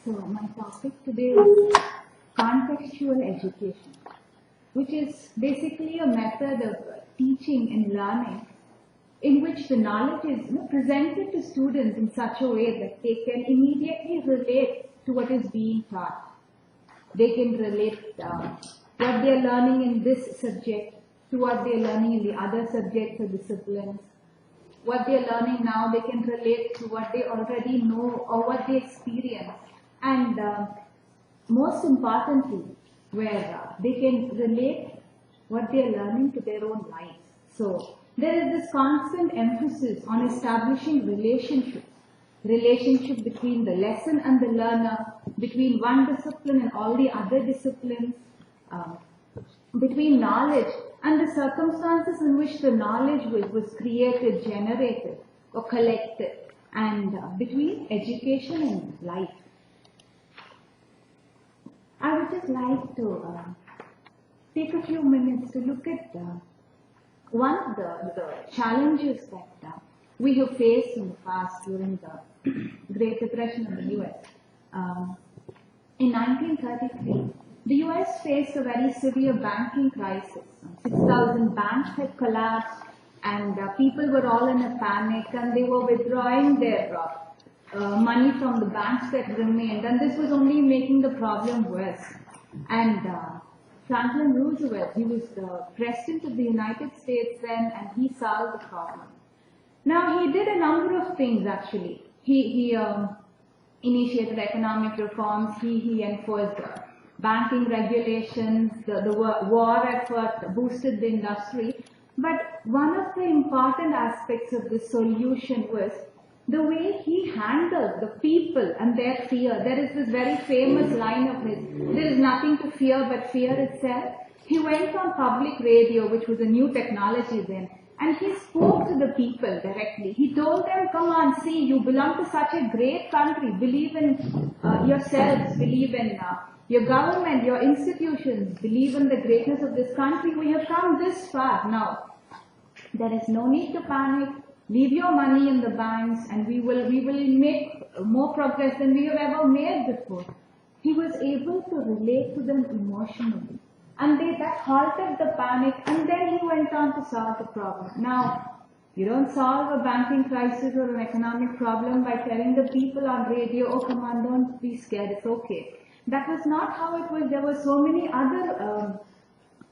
So my topic today is contextual education, which is basically a method of teaching and learning in which the knowledge is presented to students in such a way that they can immediately relate to what is being taught. They can relate what they are learning in this subject to what they are learning in the other subjects or disciplines. What they are learning now, they can relate to what they already know or what they experience. And most importantly, where they can relate what they are learning to their own lives. So there is this constant emphasis on establishing relationship between the lesson and the learner, between one discipline and all the other disciplines, between knowledge and the circumstances in which the knowledge was created, generated, or collected, and between education and life. I would just like to take a few minutes to look at one of the challenges that we have faced in the past during the Great Depression in the US. In 1933, the US faced a very severe banking crisis. 6,000 banks had collapsed, and people were all in a panic, and they were withdrawing their money from the banks that remained, and this was only making the problem worse. And Franklin Roosevelt, he was the President of the United States then, and he solved the problem. Now, he did a number of things actually. He initiated economic reforms, he enforced banking regulations, the war effort boosted the industry. But one of the important aspects of this solution was the way he handled the people and their fear. There is this very famous line of his, there is nothing to fear but fear itself. He went on public radio, which was a new technology then, and he spoke to the people directly. He told them, come on, see, you belong to such a great country. Believe in yourselves, believe in your government, your institutions, believe in the greatness of this country. We have come this far now. There is no need to panic. Leave your money in the banks, and we will make more progress than we have ever made before. He was able to relate to them emotionally, and that halted the panic, and then he went on to solve the problem. Now, you don't solve a banking crisis or an economic problem by telling the people on radio, oh come on, don't be scared, it's okay. That was not how it was. There were so many other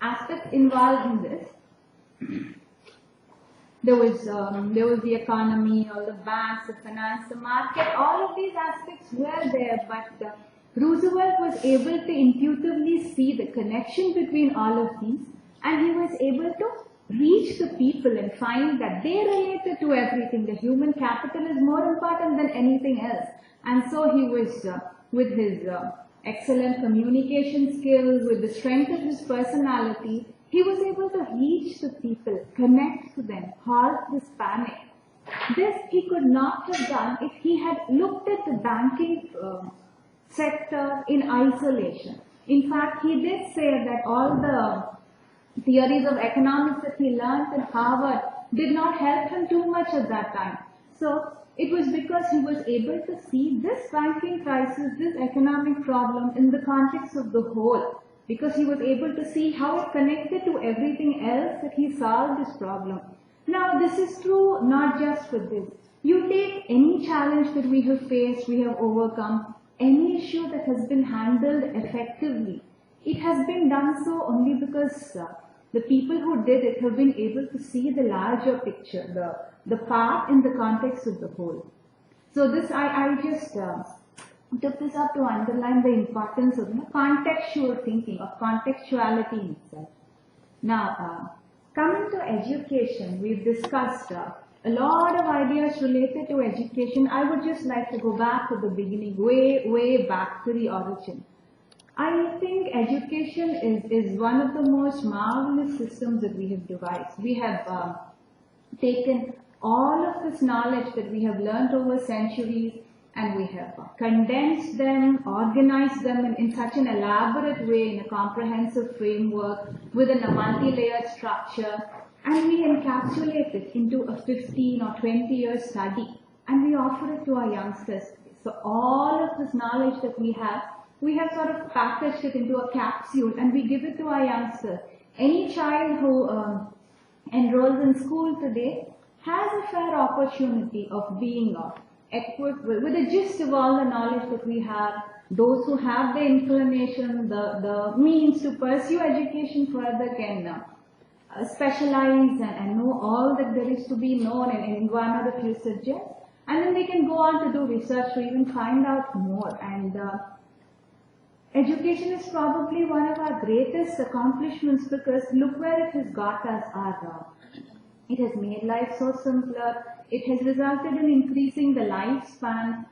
aspects involved in this. There was the economy, all the banks, the finance, the market, all of these aspects were there, but Roosevelt was able to intuitively see the connection between all of these, and he was able to reach the people and find that they related to everything. The human capital is more important than anything else. And so he was, with his excellent communication skills, with the strength of his personality, he was able to reach the people, connect to them, halt this panic. This he could not have done if he had looked at the banking sector in isolation. In fact, he did say that all the theories of economics that he learned in Harvard did not help him too much at that time. So it was because he was able to see this banking crisis, this economic problem in the context of the whole, because he was able to see how it connected to everything else that he solved this problem. Now, this is true not just for this. You take any challenge that we have faced, we have overcome, any issue that has been handled effectively, it has been done so only because the people who did it have been able to see the larger picture, the part in the context of the whole. So this, I just took this up to underline the importance of contextual thinking, of contextuality in itself. Now, coming to education, we've discussed a lot of ideas related to education. I would just like to go back to the beginning, way back to the origin. I think education is one of the most marvelous systems that we have devised. We have taken all of this knowledge that we have learned over centuries, and we have condensed them, organized them in such an elaborate way in a comprehensive framework within a multi-layered structure, and we encapsulate it into a 15 or 20-year study, and we offer it to our youngsters. So all of this knowledge that we have sort of packaged it into a capsule and we give it to our youngsters. Any child who enrolls in school today has a fair opportunity of being equipped with a gist of all the knowledge that we have. Those who have the inclination, the means to pursue education further can specialize and know all that there is to be known in one or a few subjects. And then they can go on to do research to even find out more. And education is probably one of our greatest accomplishments because look where it has got us. It has made life so simpler. It has resulted in increasing the lifespan.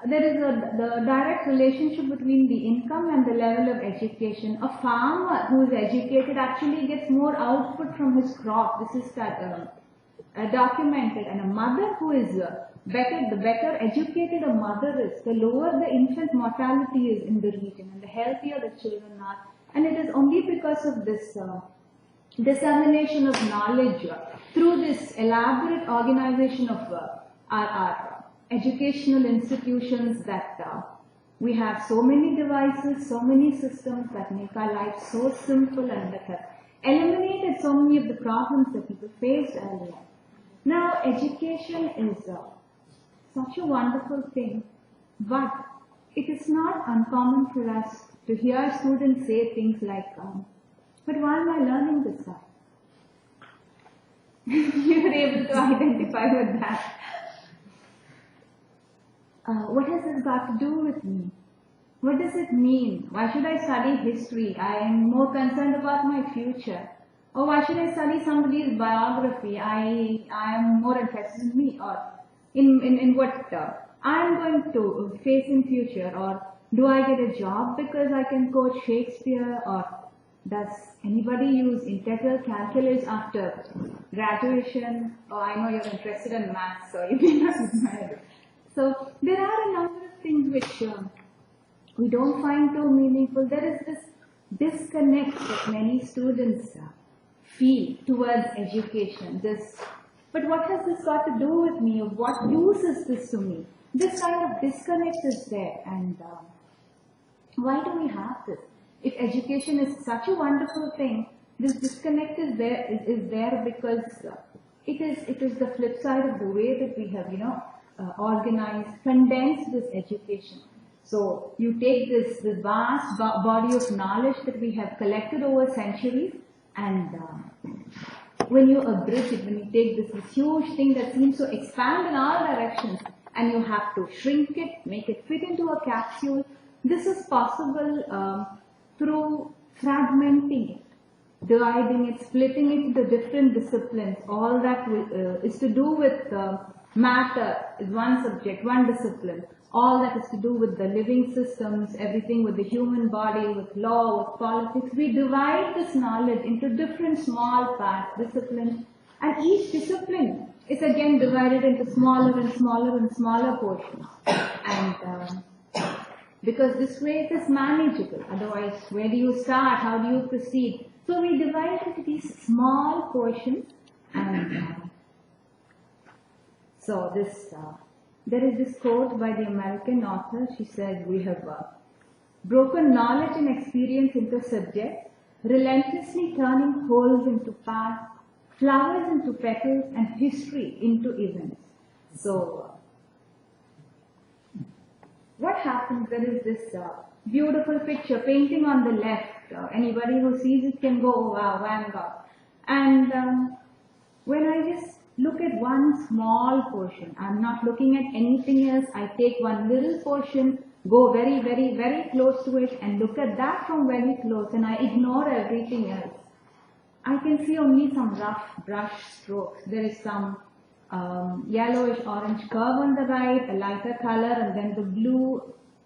There is the direct relationship between the income and the level of education. A farmer who is educated actually gets more output from his crop. This is documented. And a mother who is the better educated a mother is, the lower the infant mortality is in the region and the healthier the children are. And it is only because of this dissemination of knowledge through this elaborate organization of our educational institutions that we have so many devices, so many systems that make our lives so simple and that have eliminated so many of the problems that people faced earlier. Now, education is such a wonderful thing, but it is not uncommon for us to hear students say things like, but why am I learning this stuff? You're able to identify with that. What has this got to do with me? What does it mean? Why should I study history? I am more concerned about my future. Or why should I study somebody's biography? I am more interested in me or in what I am going to face in future. Or do I get a job because I can quote Shakespeare? Or does anybody use integral calculus after graduation? Oh, I know you're interested in maths, so you may not admire it. So there are a number of things which we don't find too meaningful. There is this disconnect that many students feel towards education. But what has this got to do with me? What use is this to me? This kind of disconnect is there. And why do we have this? If education is such a wonderful thing, this disconnect is there because it is the flip side of the way that we have, organized, condensed this education. So you take this vast body of knowledge that we have collected over centuries, and when you abridge it, when you take this huge thing that seems to expand in all directions, and you have to shrink it, make it fit into a capsule, this is possible through fragmenting it, dividing it, splitting it into different disciplines. All that is to do with matter is one subject, one discipline. All that is to do with the living systems, everything with the human body, with law, with politics. We divide this knowledge into different small parts, disciplines, and each discipline is again divided into smaller and smaller and smaller portions. And because this way it is manageable. Otherwise, where do you start? How do you proceed? So we divide into these small portions, and so this. There is this quote by the American author. She said, we have broken knowledge and experience into subjects, relentlessly turning wholes into parts, flowers into petals, and history into events. So, what happens? There is this beautiful picture, painting on the left. Anybody who sees it can go, oh, wow, Van Gogh. And when I just look at one small portion, I'm not looking at anything else. I take one little portion, go very, very, very close to it and look at that from very close, and I ignore everything else. I can see only some rough brush strokes. There is some yellowish orange curve on the right, a lighter color, and then the blue.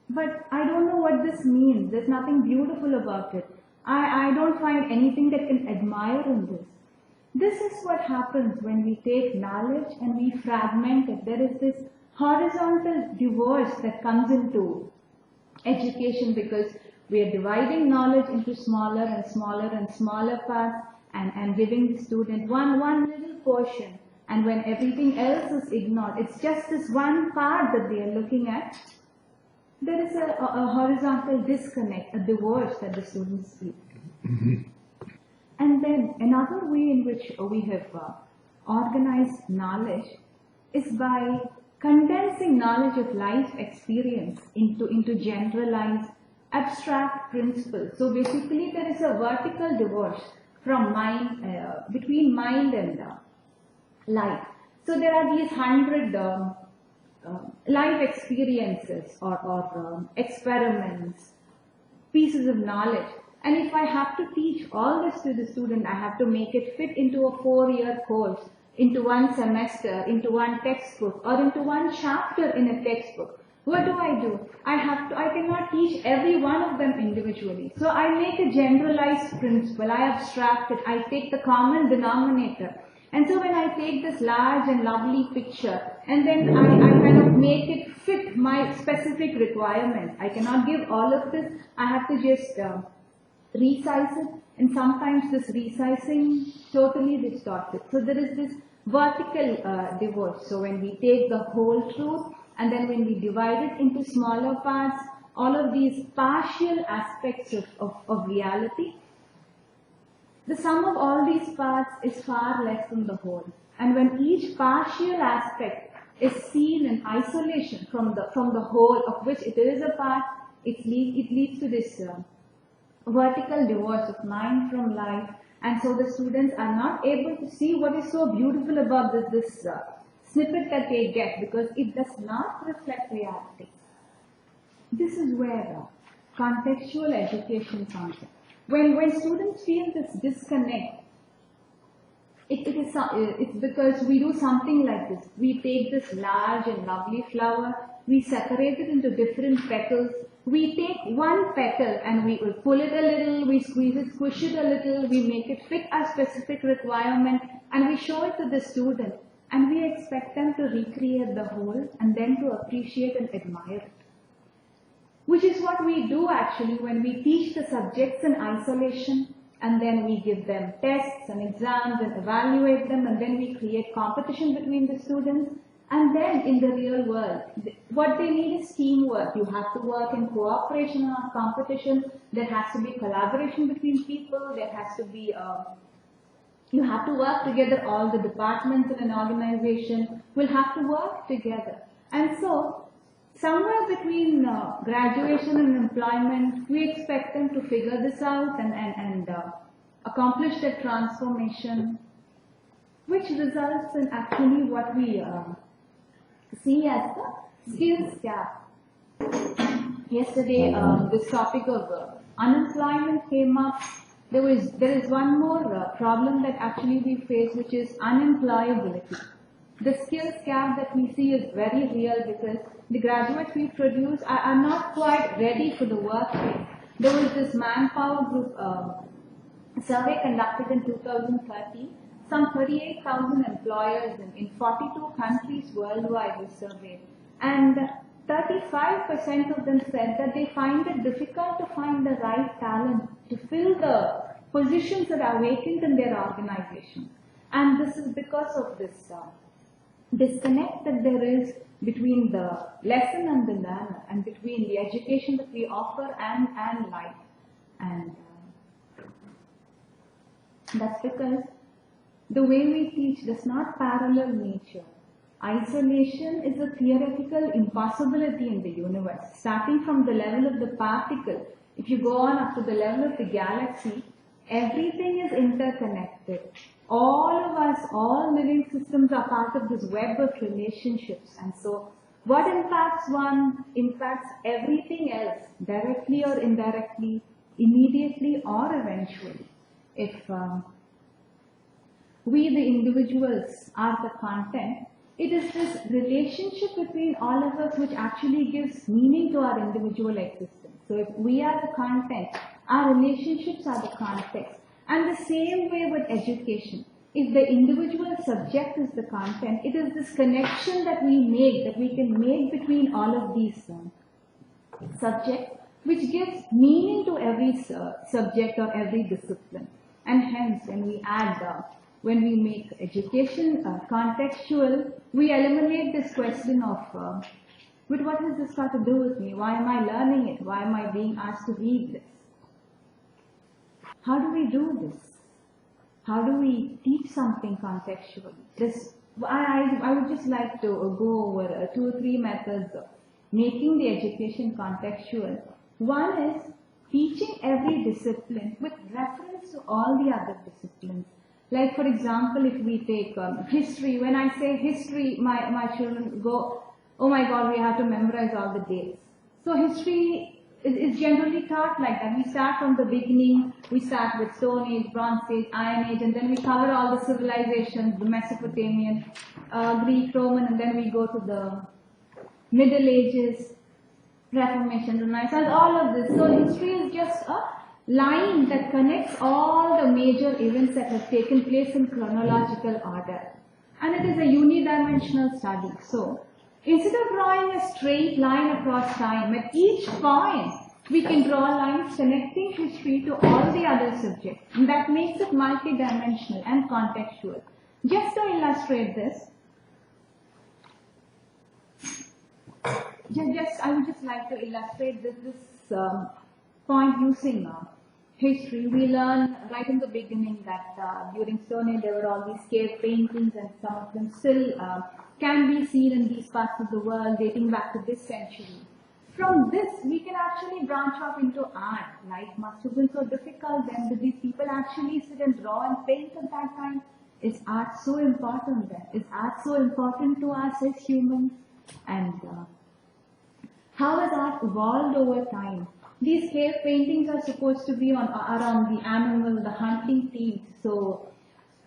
But I don't know what this means. There's nothing beautiful about it. I don't find anything that can admire in this. This is what happens when we take knowledge and we fragment it. There is this horizontal divorce that comes into education because we are dividing knowledge into smaller and smaller and smaller parts and giving the student one little portion. And when everything else is ignored, it's just this one part that they are looking at. there is a horizontal disconnect, a divorce that the students feel. And then another way in which we have organized knowledge is by condensing knowledge of life experience into generalized, abstract principles. So basically there is a vertical divorce from mind, between mind and life. So there are these 100 life experiences or experiments, pieces of knowledge. And if I have to teach all this to the student, I have to make it fit into a 4-year course, into one semester, into one textbook, or into one chapter in a textbook. What do? I cannot teach every one of them individually. So I make a generalized principle, I abstract it, I take the common denominator. And so when I take this large and lovely picture, and then I kind of make it fit my specific requirements, I cannot give all of this, I have to just resize it, and sometimes this resizing totally distorts it. So there is this vertical divorce. So when we take the whole truth, and then when we divide it into smaller parts, all of these partial aspects of reality, the sum of all these parts is far less than the whole. And when each partial aspect is seen in isolation from the whole of which it is a part, it leads to this vertical divorce of mind from life. And so the students are not able to see what is so beautiful about this snippet that they get, because it does not reflect reality. This is where contextual education comes in. When students feel this disconnect, it's because we do something like this. We take this large and lovely flower, we separate it into different petals. We take one petal and we will pull it a little, we squeeze it, squish it a little, we make it fit our specific requirement, and we show it to the student. And we expect them to recreate the whole and then to appreciate and admire it. Which is what we do actually when we teach the subjects in isolation, and then we give them tests and exams and evaluate them, and then we create competition between the students. And then in the real world, what they need is teamwork. You have to work in cooperation or competition. There has to be collaboration between people. There has to be, you have to work together. All the departments in an organization will have to work together. And so, somewhere between graduation and employment, we expect them to figure this out and accomplish that transformation, which results in actually what we see as the skills gap. Yesterday, this topic of unemployment came up. There is one more problem that actually we face, which is unemployability. The skills gap that we see is very real because the graduates we produce are not quite ready for the workplace. There was this manpower group survey conducted in 2013. Some 38,000 employers in 42 countries worldwide were surveyed. And 35% of them said that they find it difficult to find the right talent to fill the positions that are vacant in their organization. And this is because of this disconnect that there is between the lesson and the learner, and between the education that we offer and life. And that's because the way we teach does not parallel nature. Isolation is a theoretical impossibility in the universe. Starting from the level of the particle, if you go on up to the level of the galaxy, everything is interconnected. All of us, all living systems are part of this web of relationships. And so what impacts one impacts everything else, directly or indirectly, immediately or eventually. If we, the individuals, are the content, it is this relationship between all of us which actually gives meaning to our individual existence. So if we are the content, our relationships are the context. And the same way with education. If the individual subject is the content, it is this connection that we make, that we can make between all of these subjects, which gives meaning to every subject or every discipline. And hence, when we add when we make education contextual, we eliminate this question of But what has this got to do with me? Why am I learning it? Why am I being asked to read this? How do we do this? How do we teach something contextually? I would just like to go over 2 or 3 methods of making the education contextual. One is teaching every discipline with reference to all the other disciplines. Like for example, if we take history, when I say history, my children go, oh my God, we have to memorize all the dates. So history is generally taught like that. We start from the beginning, we start with Stone Age, Bronze Age, Iron Age, and then we cover all the civilizations, the Mesopotamian, Greek, Roman, and then we go to the Middle Ages, Reformation, Renaissance, all of this. So history is just a line that connects all the major events that have taken place in chronological order. And it is a unidimensional study. So instead of drawing a straight line across time, at each point we can draw lines connecting history to all the other subjects. And that makes it multidimensional and contextual. Just to illustrate this, I would just like to illustrate this point using history. We learn right in the beginning that during Stone Age there were all these cave paintings, and some of them still can be seen in these parts of the world dating back to this century. From this, we can actually branch off into art. Life must have been so difficult then. Did these people actually sit and draw and paint at that time? Is art so important then? Is art so important to us as humans? And how has art evolved over time? These cave paintings are supposed to be around the animal, the hunting themes. So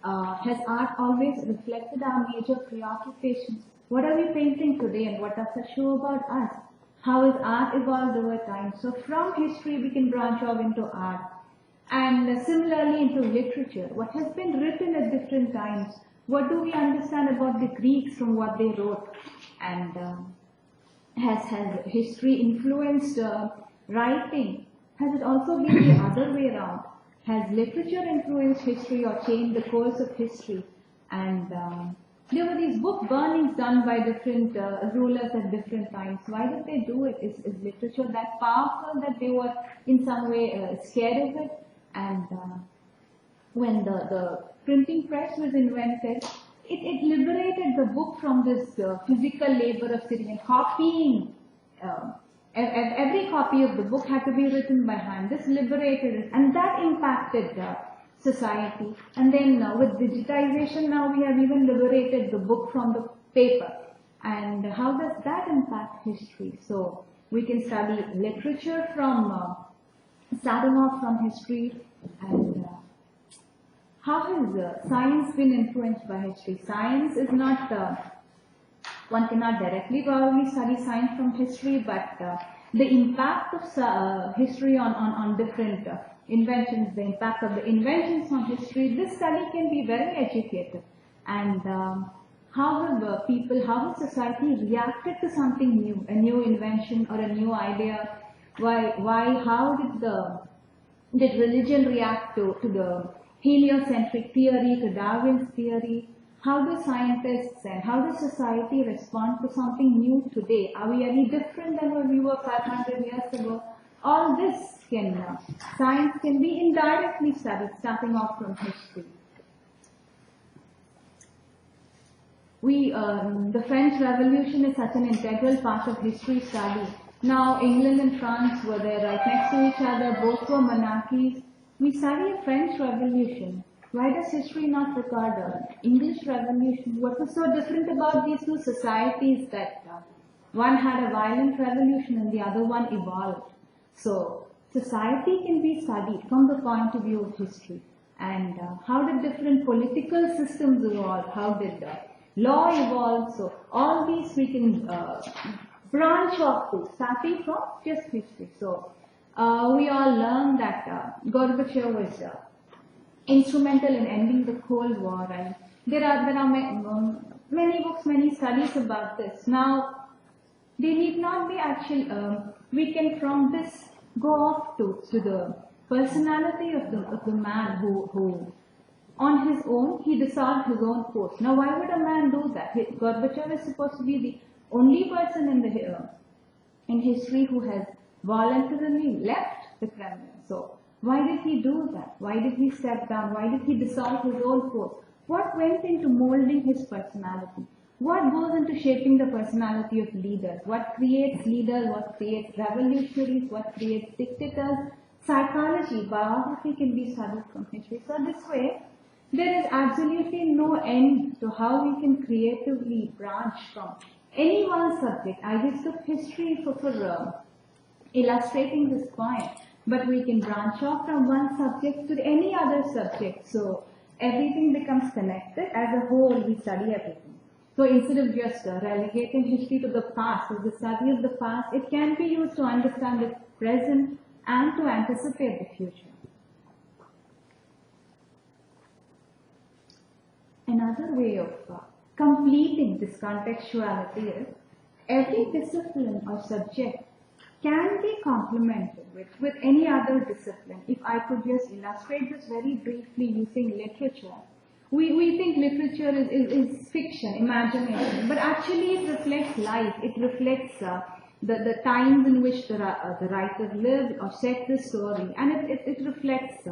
has art always reflected our major preoccupations? What are we painting today, and what does it show about us? How has art evolved over time? So from history we can branch off into art. And similarly into literature. What has been written at different times? What do we understand about the Greeks from what they wrote? And has history influenced writing? Has it also been the other way around? Has literature influenced history or changed the course of history? And there were these book burnings done by different rulers at different times. Why did they do it? Is literature that powerful that they were in some way scared of it? And when the printing press was invented, it liberated the book from this physical labor of sitting and copying. Every copy of the book had to be written by hand. This liberated it, and that impacted society. And then with digitization, now we have even liberated the book from the paper. And how does that impact history? So we can study literature from starting off from history. And how has science been influenced by history? Science is not, one cannot directly probably study science from history, but the impact of history on different inventions, the impact of the inventions on history, this study can be very educative. And how have people, how has society reacted to something new, a new invention or a new idea? How did religion react to the heliocentric theory, to Darwin's theory? How do scientists and how does society respond to something new today? Are we any different than what we were 500 years ago? All this science can be indirectly studied, starting off from history. The French Revolution is such an integral part of history study. Now, England and France were there right next to each other, both were monarchies. We study a French Revolution. Why does history not record an English Revolution? What was so different about these two societies that one had a violent revolution and the other one evolved? So, society can be studied from the point of view of history. And how did different political systems evolve? How did law evolve? So, all these we can branch off to, starting from just history. So, we all learned that Gorbachev was instrumental in ending the Cold War, and there are many books, many studies about this. Now, they need not be actual. We can from this go off to the personality of the man who on his own he dissolved his own force. Now, why would a man do that? Gorbachev is supposed to be the only person in the in history who has voluntarily left the Kremlin. So why did he do that? Why did he step down? Why did he dissolve his own force? What went into molding his personality? What goes into shaping the personality of leaders? What creates leaders? What creates revolutionaries? What creates dictators? Psychology, biography can be studied from history. So this way, there is absolutely no end to how we can creatively branch from any one subject. I just took history for illustrating this point, but we can branch off from one subject to any other subject. So everything becomes connected. As a whole, we study everything. So instead of just relegating history to the past, or the study of the past, it can be used to understand the present and to anticipate the future. Another way of completing this contextuality is every discipline or subject can be complemented with any other discipline. If I could just illustrate this very briefly using literature, we think literature is fiction, imagination, but actually it reflects life. It reflects the times in which the writer lived or set the story, and it reflects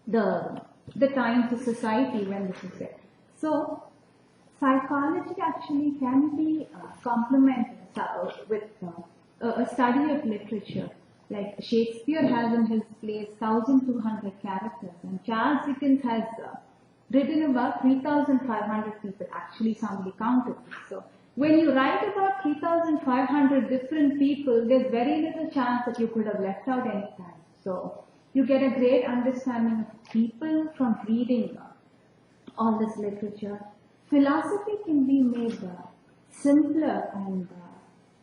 the times of society when this is set. So psychology actually can be complemented with a study of literature. Like Shakespeare has in his plays 1,200 characters, and Charles Dickens has written about 3,500 people. Actually, somebody counted this. So when you write about 3,500 different people, there's very little chance that you could have left out any time. So you get a great understanding of people from reading all this literature. Philosophy can be made simpler and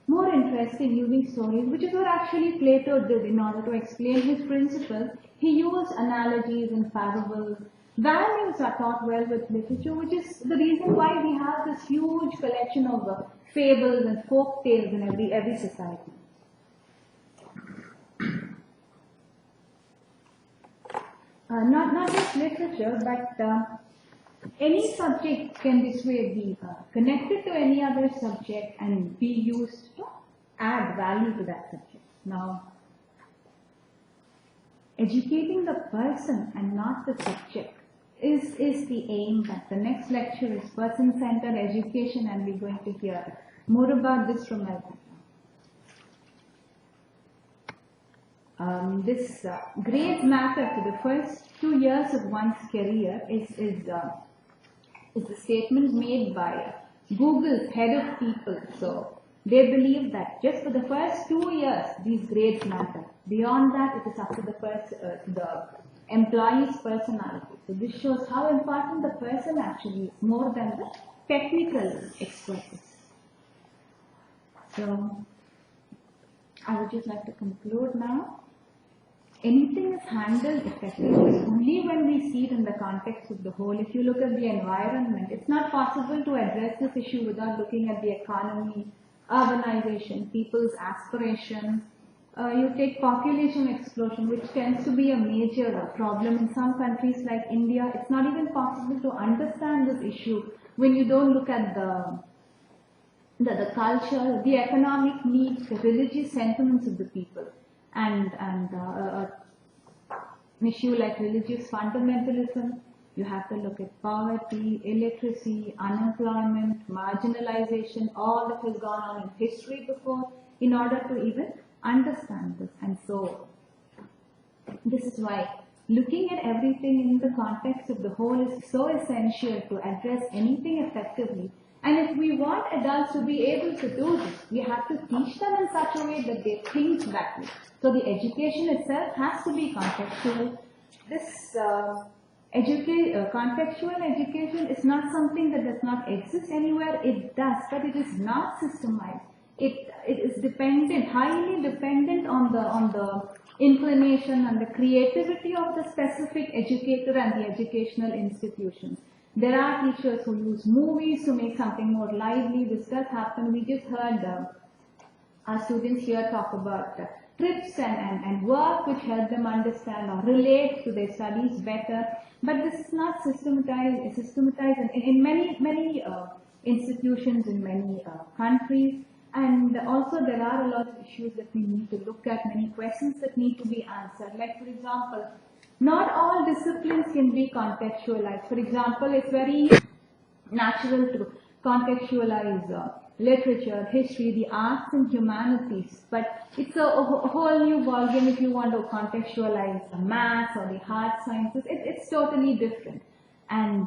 more interesting using stories, which is what actually Plato did in order to explain his principles. He used analogies and parables. Values are taught well with literature, which is the reason why we have this huge collection of fables and folk tales in every society. Not just literature, but any subject can this way be connected to any other subject and be used to add value to that subject. Now, educating the person and not the subject is the aim. That the next lecture is person-centered education, and we're going to hear more about this from my background. This grades matter for the first 2 years of one's career is the statement made by Google's head of people. So they believe that just for the first 2 years, these grades matter. Beyond that, it is up to the employee's personality. So this shows how important the person actually is, more than the technical expertise. So I would just like to conclude now. Anything is handled effectively only when we see it in the context of the whole. If you look at the environment, it's not possible to address this issue without looking at the economy, urbanization, people's aspirations. You take population explosion, which tends to be a major problem in some countries like India. It's not even possible to understand this issue when you don't look at the culture, the economic needs, the religious sentiments of the people. And an issue like religious fundamentalism, you have to look at poverty, illiteracy, unemployment, marginalization, all that has gone on in history before in order to even understand this. And so this is why looking at everything in the context of the whole is so essential to address anything effectively. And if we want adults to be able to do this, we have to teach them in such a way that they think that way. So the education itself has to be contextual. This contextual education is not something that does not exist anywhere. It does, but it is not systemized. It is dependent, highly dependent on the inclination and the creativity of the specific educator and the educational institutions. There are teachers who use movies to make something more lively. This does happen. We just heard our students here talk about trips and work which help them understand or relate to their studies better. But this is not systematized in many institutions in many countries. And also there are a lot of issues that we need to look at, many questions that need to be answered. Like for example, not all disciplines can be contextualized. For example, it's very natural to contextualize literature, history, the arts and humanities, but it's a whole new ballgame if you want to contextualize the maths or the hard sciences. It's totally different. And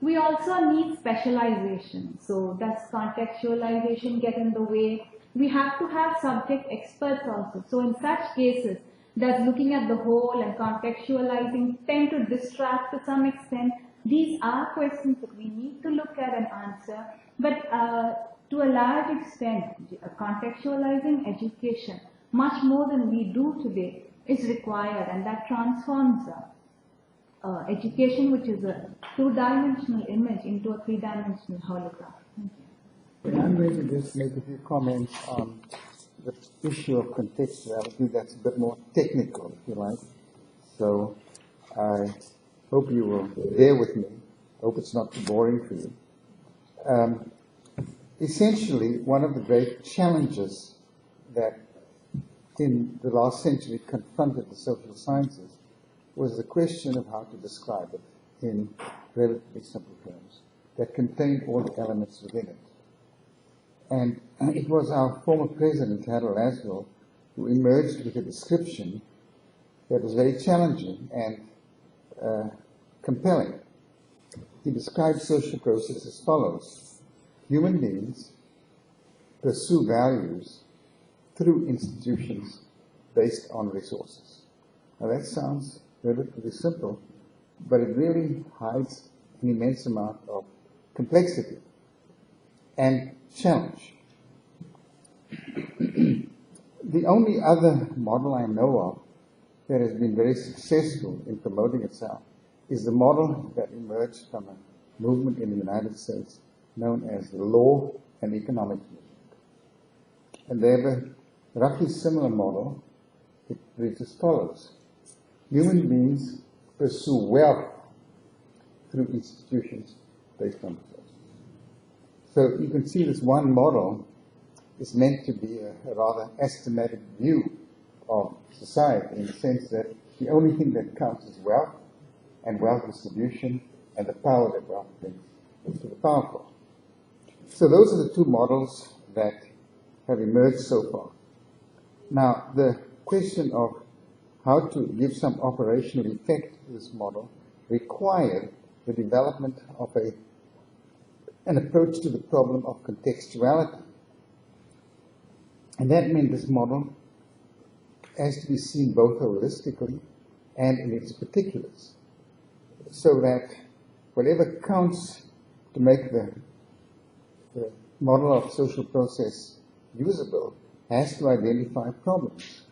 we also need specialization. So does contextualization get in the way? We have to have subject experts also. So in such cases, does looking at the whole and contextualizing tend to distract to some extent? These are questions that we need to look at and answer. But to a large extent, contextualizing education, much more than we do today, is required, and that transforms education, which is a two-dimensional image, into a three-dimensional hologram. Thank you. I'm going to just make a few comments on the issue of contextuality that's a bit more technical, if you like. So I hope you will bear with me. I hope it's not too boring for you. Essentially, one of the great challenges that in the last century confronted the social sciences was the question of how to describe it in relatively simple terms that contained all the elements within it. And it was our former president, Hoedl, who emerged with a description that was very challenging and compelling. He described social processes as follows: human beings pursue values through institutions based on resources. Now that sounds relatively simple, but it really hides an immense amount of complexity and challenge. The only other model I know of that has been very successful in promoting itself is the model that emerged from a movement in the United States known as the law and economics movement. And they have a roughly similar model. It reads as follows: human beings pursue wealth through institutions based on resources. So you can see this one model is meant to be a rather estimated view of society, in the sense that the only thing that counts is wealth and wealth distribution and the power that wealth brings to the powerful. So those are the two models that have emerged so far. Now, the question of how to give some operational effect to this model required the development of an approach to the problem of contextuality. And that meant this model has to be seen both holistically and in its particulars, so that whatever counts to make the model of social process usable has to identify problems,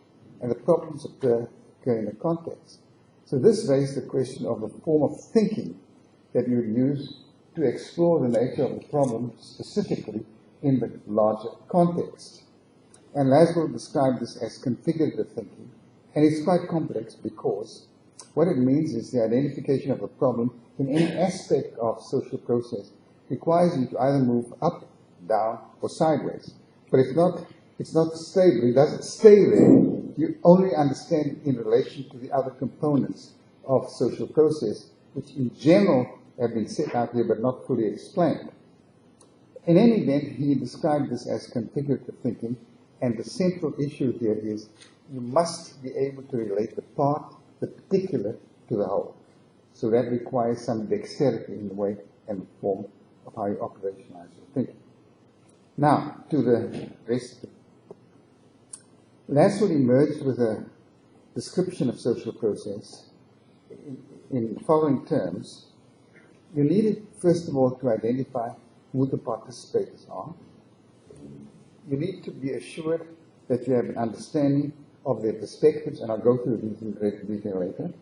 and the problems occur in a context. So this raised the question of the form of thinking that you would use to explore the nature of the problem specifically in the larger context. And Laszlo described this as configurative thinking, and it's quite complex because what it means is the identification of a problem in any aspect of social process requires you to either move up, down, or sideways. But it's not stable. It doesn't stay there. You only understand it in relation to the other components of social process, which in general have been set out here but not fully explained. In any event, he described this as configurative thinking, and the central issue here is you must be able to relate the part, the particular, to the whole. So that requires some dexterity in the way and the form of how you operationalize your thinking. Now, to the rest of it. Laszlo emerged with a description of social process in the following terms. You needed, first of all, to identify who the participators are. You need to be assured that you have an understanding of their perspectives, and I'll go through these in greater detail later.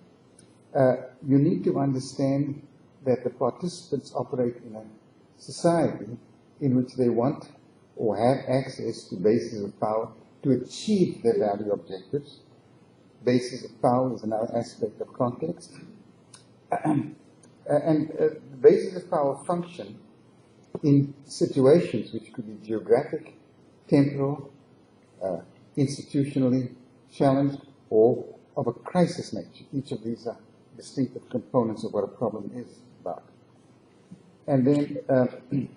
You need to understand that the participants operate in a society in which they want or have access to bases of power to achieve their value objectives. Basis of power is another aspect of context. And the basis of power function in situations which could be geographic, temporal, institutionally challenged, or of a crisis nature. Each of these are distinctive components of what a problem is about. And then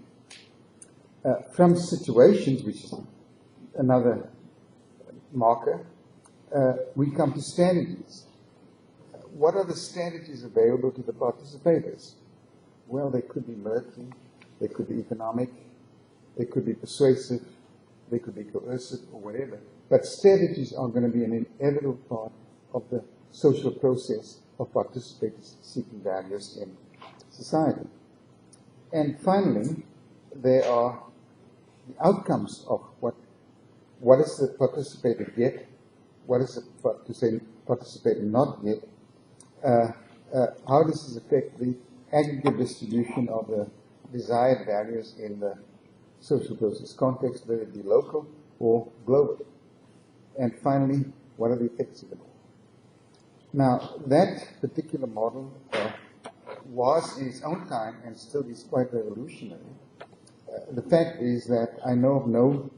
from situations, which is another marker, we come to strategies. What are the strategies available to the participators? Well, they could be military, they could be economic, they could be persuasive, they could be coercive, or whatever. But strategies are going to be an inevitable part of the social process of participators seeking values in society. And finally, there are the outcomes of what does the participator get, what does the participator not get, how does this affect the aggregate distribution of the desired values in the social process context, whether it be local or global. And finally, what are the effects of it? Now, that particular model was in its own time and still is quite revolutionary. The fact is that I know of no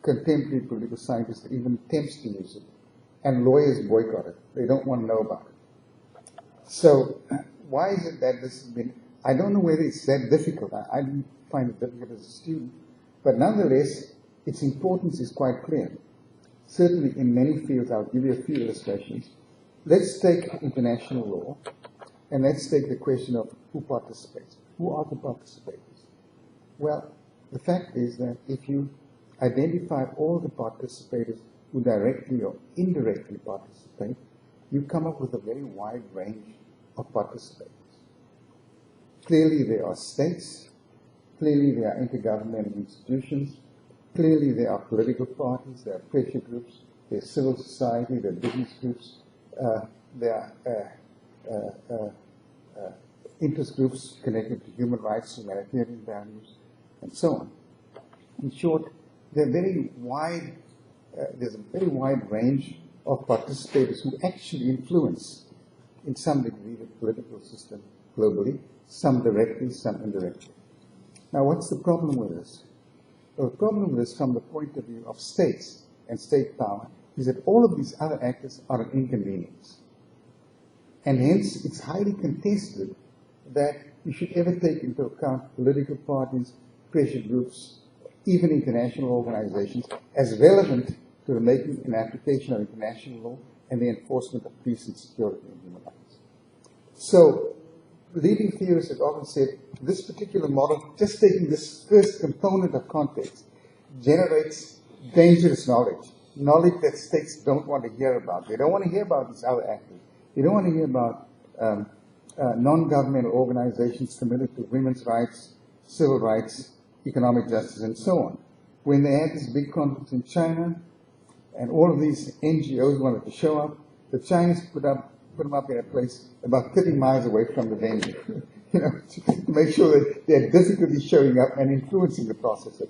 contemporary political scientist that even attempts to use it, and lawyers boycott it. They don't want to know about it. So, why is it that this has been, I don't know whether it's that difficult. I didn't find it difficult as a student, but nonetheless, its importance is quite clear. Certainly in many fields, I'll give you a few illustrations. Let's take international law, and let's take the question of who participates. Who are the participators? Well, the fact is that if you identify all the participators who directly or indirectly participate, you come up with a very wide range of participators. Clearly there are states, clearly there are intergovernmental institutions, clearly there are political parties, there are pressure groups, there's civil society, there are business groups, there are interest groups connected to human rights, humanitarian values, and so on. In short, there's a very wide range of participators who actually influence, in some degree, the political system globally, some directly, some indirectly. Now, what's the problem with this? Well, the problem with this, from the point of view of states and state power, is that all of these other actors are an inconvenience. And hence, it's highly contested that you should ever take into account political parties, pressure groups, even international organizations, as relevant to the making and application of international law and the enforcement of peace and security and human rights. So, leading theorists have often said, this particular model, just taking this first component of context, generates dangerous knowledge. Knowledge that states don't want to hear about. They don't want to hear about these other actors. They don't want to hear about non-governmental organizations committed to women's rights, civil rights, economic justice, and so on. When they had this big conference in China, and all of these NGOs wanted to show up, the Chinese put them up in a place about 30 miles away from the venue, to make sure that they're difficulty showing up and influencing the process.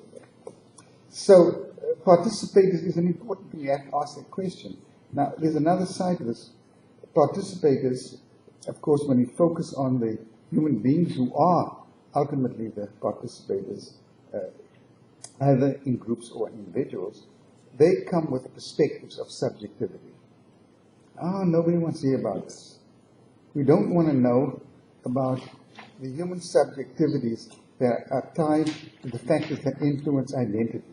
So, participators is an important thing. You have to ask that question. Now, there's another side to this. Participators, of course, when we focus on the human beings who are ultimately the participators, either in groups or individuals, they come with perspectives of subjectivity. Nobody wants to hear about this. We don't want to know about the human subjectivities that are tied to the factors that influence identity,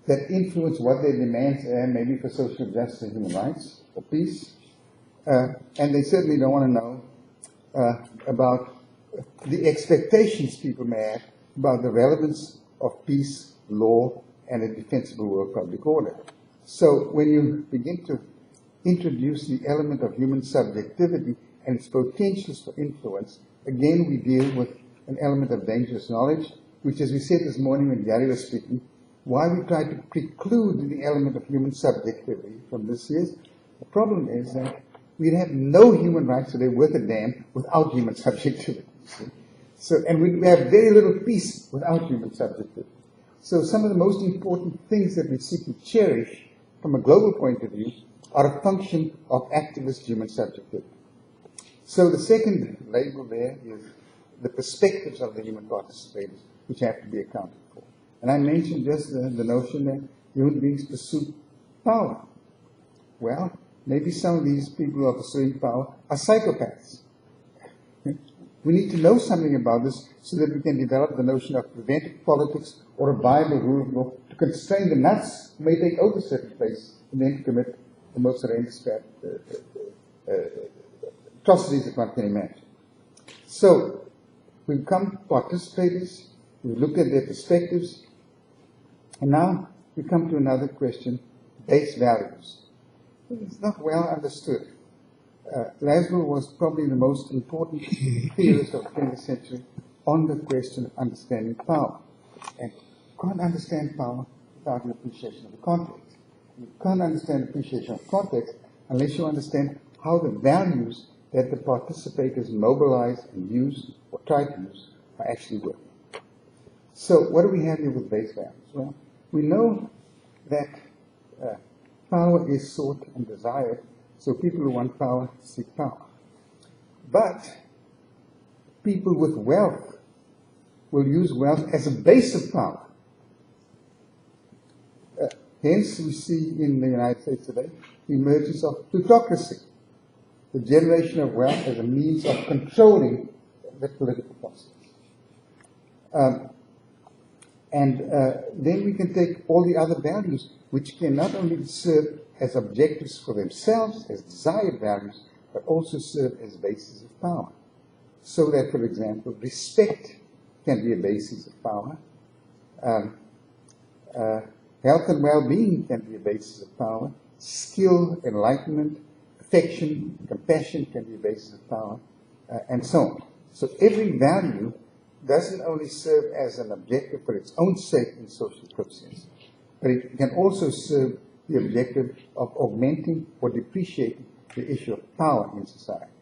that influence what their demands are, maybe for social justice and human rights, or peace. And they certainly don't want to know about the expectations people may have about the relevance of peace, law, and a defensible world public order. So when you begin to introduce the element of human subjectivity and its potentials for influence, again we deal with an element of dangerous knowledge, which, as we said this morning when Garry was speaking, why we try to preclude the element of human subjectivity from this is, the problem is that we'd have no human rights today worth a damn without human subjectivity. So, and we have very little peace without human subjectivity. So some of the most important things that we seek to cherish from a global point of view are a function of activist human subjectivity. So the second label there is the perspectives of the human participators, which have to be accounted for. And I mentioned just the notion that human beings pursue power. Well, maybe some of these people who are pursuing power are psychopaths. We need to know something about this so that we can develop the notion of preventive politics or a Bible rule of law to constrain the nuts who may take over certain places and then commit the most horrendous atrocities that one can imagine. So, we become participators, we look at their perspectives, and now we come to another question, base values. It's not well understood. Laszlo was probably the most important theorist of the 20th century on the question of understanding power. And you can't understand power without an appreciation of the context. You can't understand appreciation of context unless you understand how the values that the participators mobilize and use or try to use are actually working. So what do we have here with base values? Well, we know that power is sought and desired, so people who want power seek power. But people with wealth will use wealth as a base of power. Hence, we see in the United States today the emergence of plutocracy, the generation of wealth as a means of controlling the political process. Then we can take all the other values, which can not only serve as objectives for themselves, as desired values, but also serve as bases of power. So that, for example, respect can be a basis of power. Health and well-being can be a basis of power. Skill, enlightenment, affection, compassion can be a basis of power, and so on. So every value doesn't only serve as an objective for its own sake in social process, but it can also serve the objective of augmenting or depreciating the issue of power in society.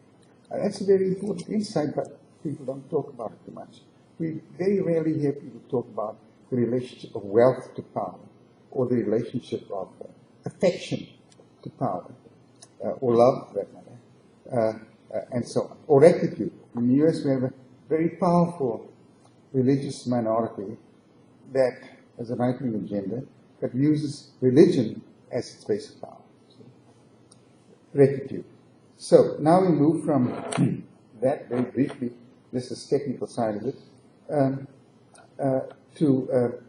That's a very important insight, but people don't talk about it too much. We very rarely hear people talk about the relationship of wealth to power, or the relationship of affection to power, or love, for that matter, and so on, or rectitude. In the US, we have a very powerful religious minority that has a right-wing agenda that uses religion as its base of power. Rectitude. So now we move from that very briefly, this is technical side of it, to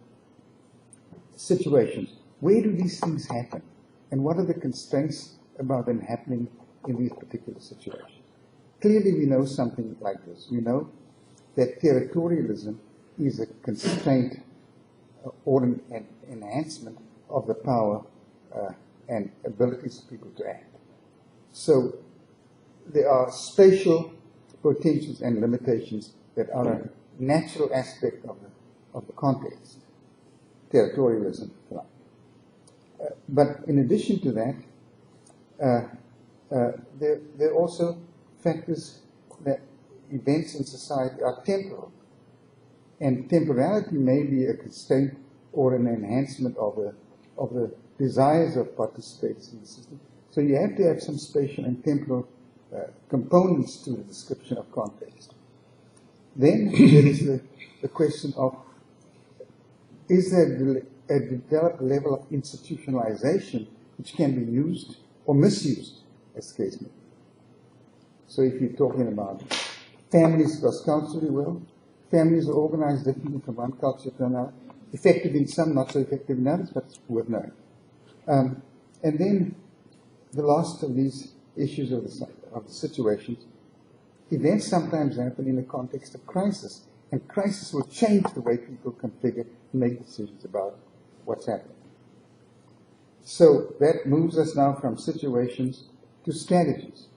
situations. Where do these things happen? And what are the constraints about them happening in these particular situations? Clearly we know something like this. We know that territorialism is a constraint or an enhancement of the power and abilities of people to act. So there are spatial potentials and limitations that are a natural aspect of the context, territorialism. But in addition to that, there are also factors that events in society are temporal. And temporality may be a constraint or an enhancement of the desires of participants in the system. So you have to have some spatial and temporal components to the description of context. Then there is the question of, is there a developed level of institutionalization which can be used or misused, as the case may be? So if you're talking about families cross-culturally, well, families are organized differently from one culture to another, effective in some, not so effective in others, but it's worth knowing. And then the last of these issues of the situations, events sometimes happen in the context of crisis, and crisis will change the way people configure and make decisions about what's happening. So that moves us now from situations to strategies.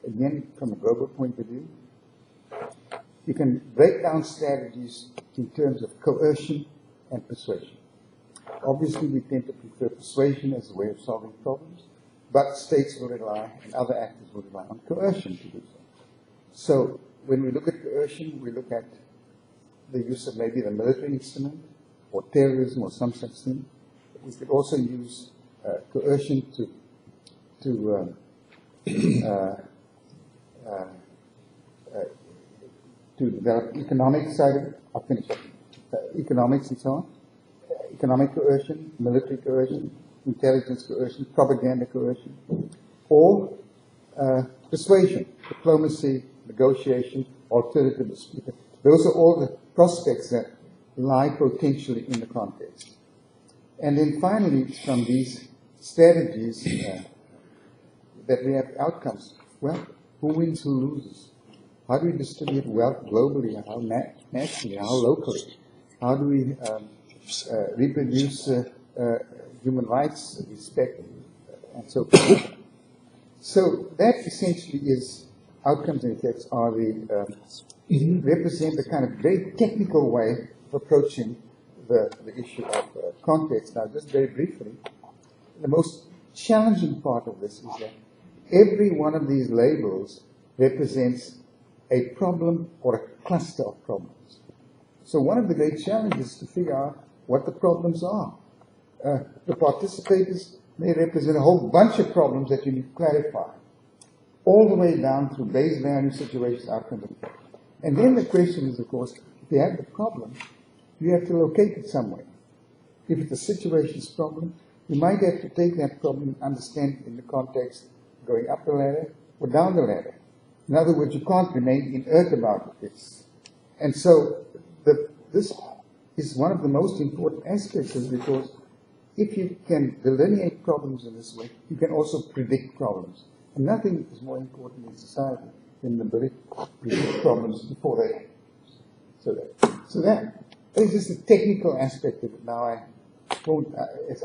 Again, from a global point of view, you can break down strategies in terms of coercion and persuasion. Obviously, we tend to prefer persuasion as a way of solving problems, but states will rely, and other actors will rely on coercion to do so. So when we look at coercion, we look at the use of maybe the military instrument, or terrorism, or some such thing. We could also use coercion to develop economic side of it. I'll finish up. economics and so on, economic coercion, military coercion, intelligence coercion, propaganda coercion, or persuasion, diplomacy, negotiation, alternative dispute. Those are all the prospects that lie potentially in the context. And then finally, from these strategies that we have outcomes. Well, who wins, who loses? How do we distribute wealth globally, how nationally, how locally? How do we reproduce human rights, respect, and so forth? So that essentially is outcomes and effects are the represent the kind of very technical way of approaching the issue of context. Now, just very briefly, the most challenging part of this is that every one of these labels represents a problem or a cluster of problems. So one of the great challenges is to figure out what the problems are. The participators may represent a whole bunch of problems that you need to clarify, all the way down through base value, situations, outcomes, and effects. And then the question is, of course, if you have the problem, you have to locate it somewhere. If it's a situations problem, you might have to take that problem and understand it in the context going up the ladder or down the ladder. In other words, you can't remain inert about this. And so this is one of the most important aspects, is because if you can delineate problems in this way, you can also predict problems. And nothing is more important in society than the ability to predict problems before they happen. So that is just a technical aspect of it. Now I won't,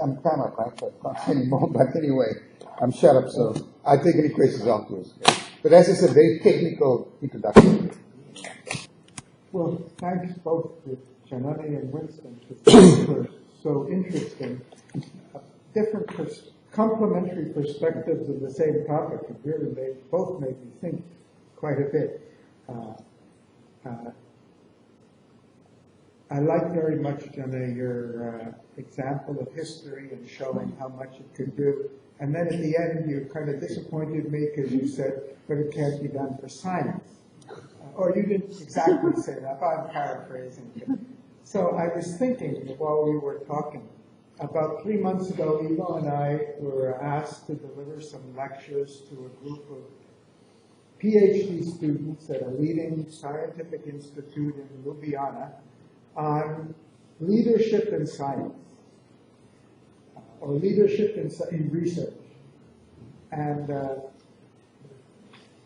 I'm time up, right? So I can't say any more, but anyway, I'm shut up, so I'll take any questions afterwards. But that's just a very technical introduction. Well, thanks both to Janani and Winston for so interesting. Different complementary perspectives of the same topic. It really both made me think quite a bit. I like very much, Janani, your example of history and showing how much it could do. And then at the end, you kind of disappointed me because you said, but it can't be done for science. Or you didn't exactly say that, I'm paraphrasing. So I was thinking while we were talking, about 3 months ago, Ivo and I were asked to deliver some lectures to a group of PhD students at a leading scientific institute in Ljubljana on leadership in science, or leadership in research. And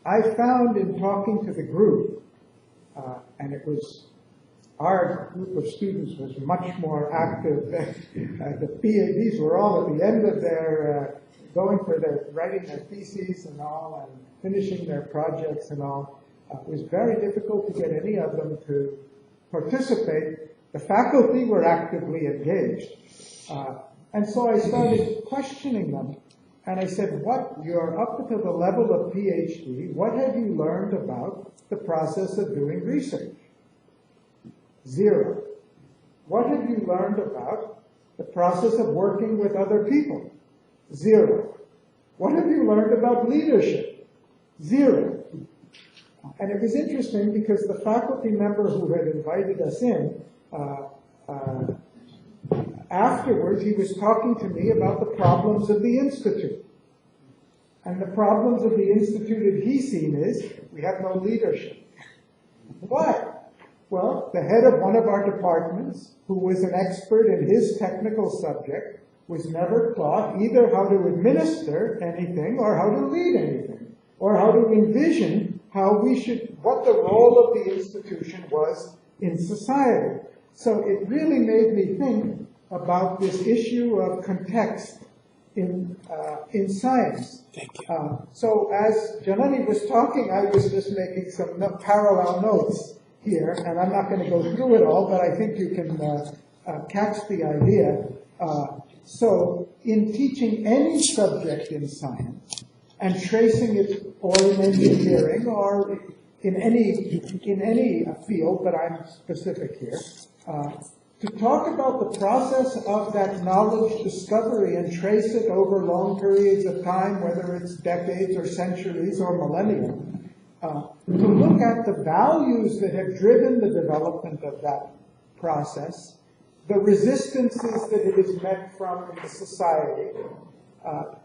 I found in talking to the group, and it was our group of students was much more active than the PhDs were all at the end of their going for their writing their theses and all, and finishing their projects and all. It was very difficult to get any of them to participate. The faculty were actively engaged. And so I started questioning them. And I said, you're up to the level of PhD. What have you learned about the process of doing research? 0. What have you learned about the process of working with other people? 0. What have you learned about leadership? 0. And it was interesting because the faculty member who had invited us in, afterwards he was talking to me about the problems of the Institute. And the problems of the Institute that he's seen is, we have no leadership. Why? Well, the head of one of our departments, who was an expert in his technical subject, was never taught either how to administer anything or how to lead anything, or how to envision what the role of the institution was in society. So it really made me think about this issue of context in science. Thank you. So as Janani was talking, I was just making some parallel notes here, and I'm not going to go through it all, but I think you can catch the idea. So in teaching any subject in science, and tracing it, or in engineering, or in any field, but I'm specific here, to talk about the process of that knowledge discovery and trace it over long periods of time, whether it's decades or centuries or millennia, to look at the values that have driven the development of that process, the resistances that it is met from in the society,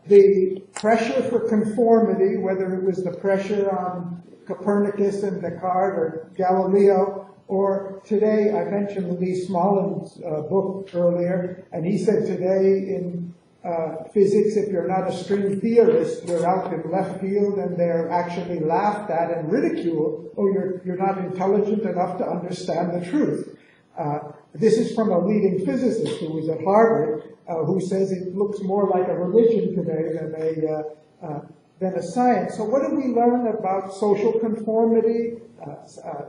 the pressure for conformity, whether it was the pressure on Copernicus and Descartes or Galileo, or today, I mentioned Lee Smollen's book earlier, and he said today in physics, if you're not a string theorist, you're out in left field and they're actually laughed at and ridiculed, oh, you're not intelligent enough to understand the truth. This is from a leading physicist who was at Harvard, who says it looks more like a religion today than a science. So what do we learn about social conformity,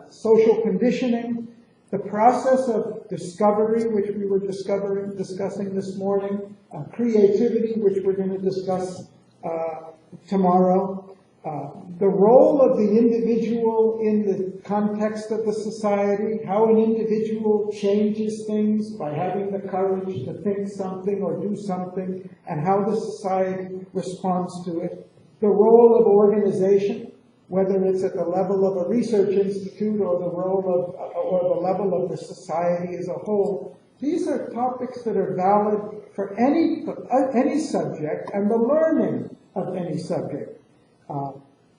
social conditioning, the process of discovery, which we were discussing this morning, creativity, which we're going to discuss tomorrow, the role of the individual in the context of the society, how an individual changes things by having the courage to think something or do something, and how the society responds to it, the role of organization, whether it's at the level of a research institute or the role of, or the level of the society as a whole. These are topics that are valid for any subject and the learning of any subject.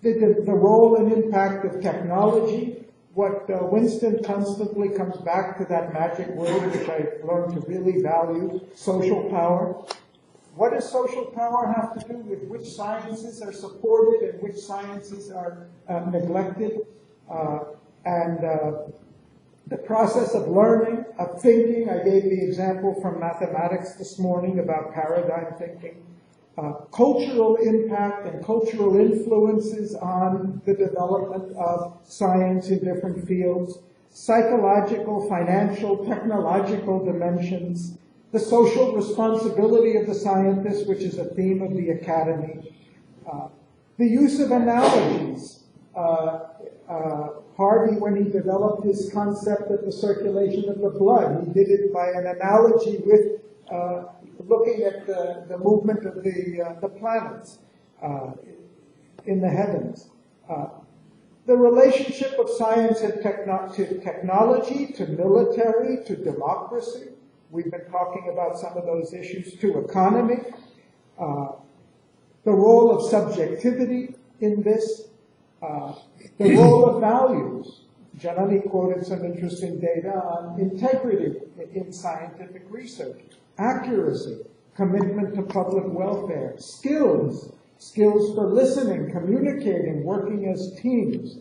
The role and impact of technology, what Winston constantly comes back to that magic word, which I learned to really value, social power. What does social power have to do with which sciences are supported and which sciences are neglected? The process of learning, of thinking, I gave the example from mathematics this morning about paradigm thinking. Cultural impact and cultural influences on the development of science in different fields, psychological, financial, technological dimensions, the social responsibility of the scientist, which is a theme of the academy, the use of analogies. Harvey, when he developed his concept of the circulation of the blood, he did it by an analogy with looking at the movement of the planets in the heavens. The relationship of science and to technology, to military, to democracy. We've been talking about some of those issues, to economy. The role of subjectivity in this. The role of values. Janani quoted some interesting data on integrity in scientific research, accuracy, commitment to public welfare, skills for listening, communicating, working as teams,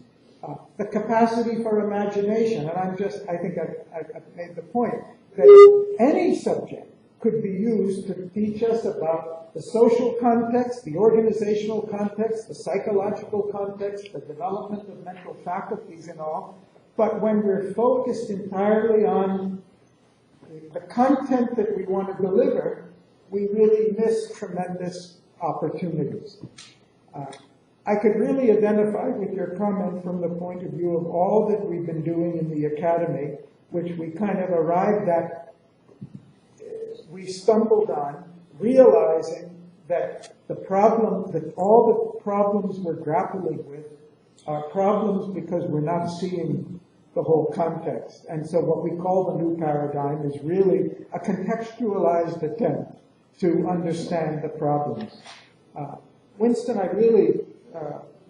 the capacity for imagination. And I think I've made the point that any subject could be used to teach us about the social context, the organizational context, the psychological context, the development of mental faculties and all. But when we're focused entirely on the content that we want to deliver, we really miss tremendous opportunities. I could really identify with your comment from the point of view of all that we've been doing in the academy, which we kind of arrived at, we stumbled on, realizing that all the problems we're grappling with are problems because we're not seeing the whole context. And so what we call the new paradigm is really a contextualized attempt to understand the problems. Winston, I really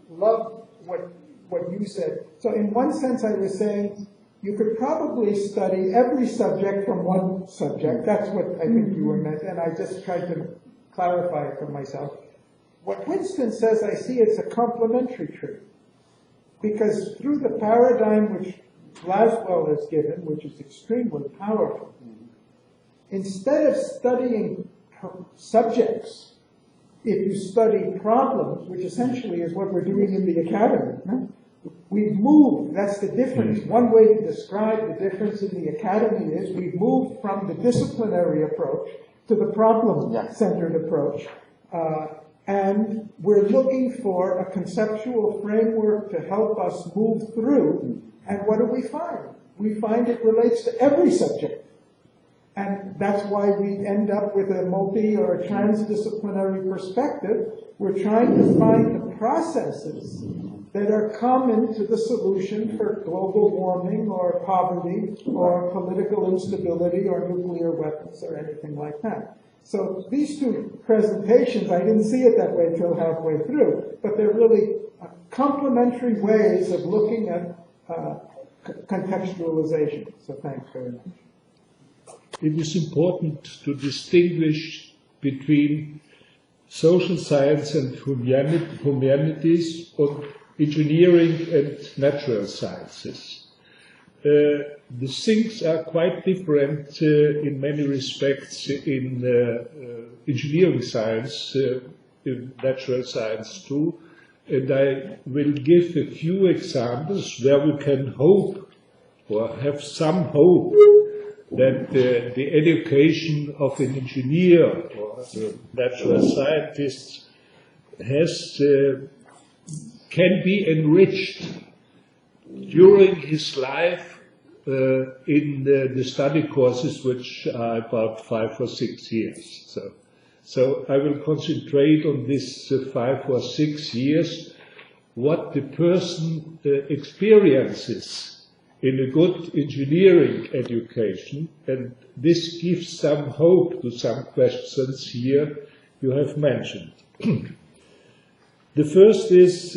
love what you said. So in one sense, I was saying you could probably study every subject from one subject. That's what I think you were meant, and I just tried to clarify it for myself. What Winston says, I see it's a complementary truth. Because through the paradigm which Glaswell has given, which is extremely powerful, instead of studying subjects, if you study problems, which essentially is what we're doing in the academy, we've moved, that's the difference. One way to describe the difference in the academy is we've moved from the disciplinary approach to the problem-centered approach. And we're looking for a conceptual framework to help us move through. And what do we find? We find it relates to every subject. And that's why we end up with a multi or a transdisciplinary perspective. We're trying to find the processes that are common to the solution for global warming or poverty or political instability or nuclear weapons or anything like that. So these two presentations, I didn't see it that way till halfway through, but they're really complementary ways of looking at contextualization. So thanks very much. It is important to distinguish between social science and humanities, or engineering and natural sciences. The things are quite different in many respects in engineering science, in natural science too, and I will give a few examples where we can hope or have some hope that the education of an engineer or a natural scientist can be enriched during his life in the study courses, which are about 5 or 6 years. So I will concentrate on this 5 or 6 years, what the person experiences in a good engineering education, and this gives some hope to some questions here you have mentioned. The first is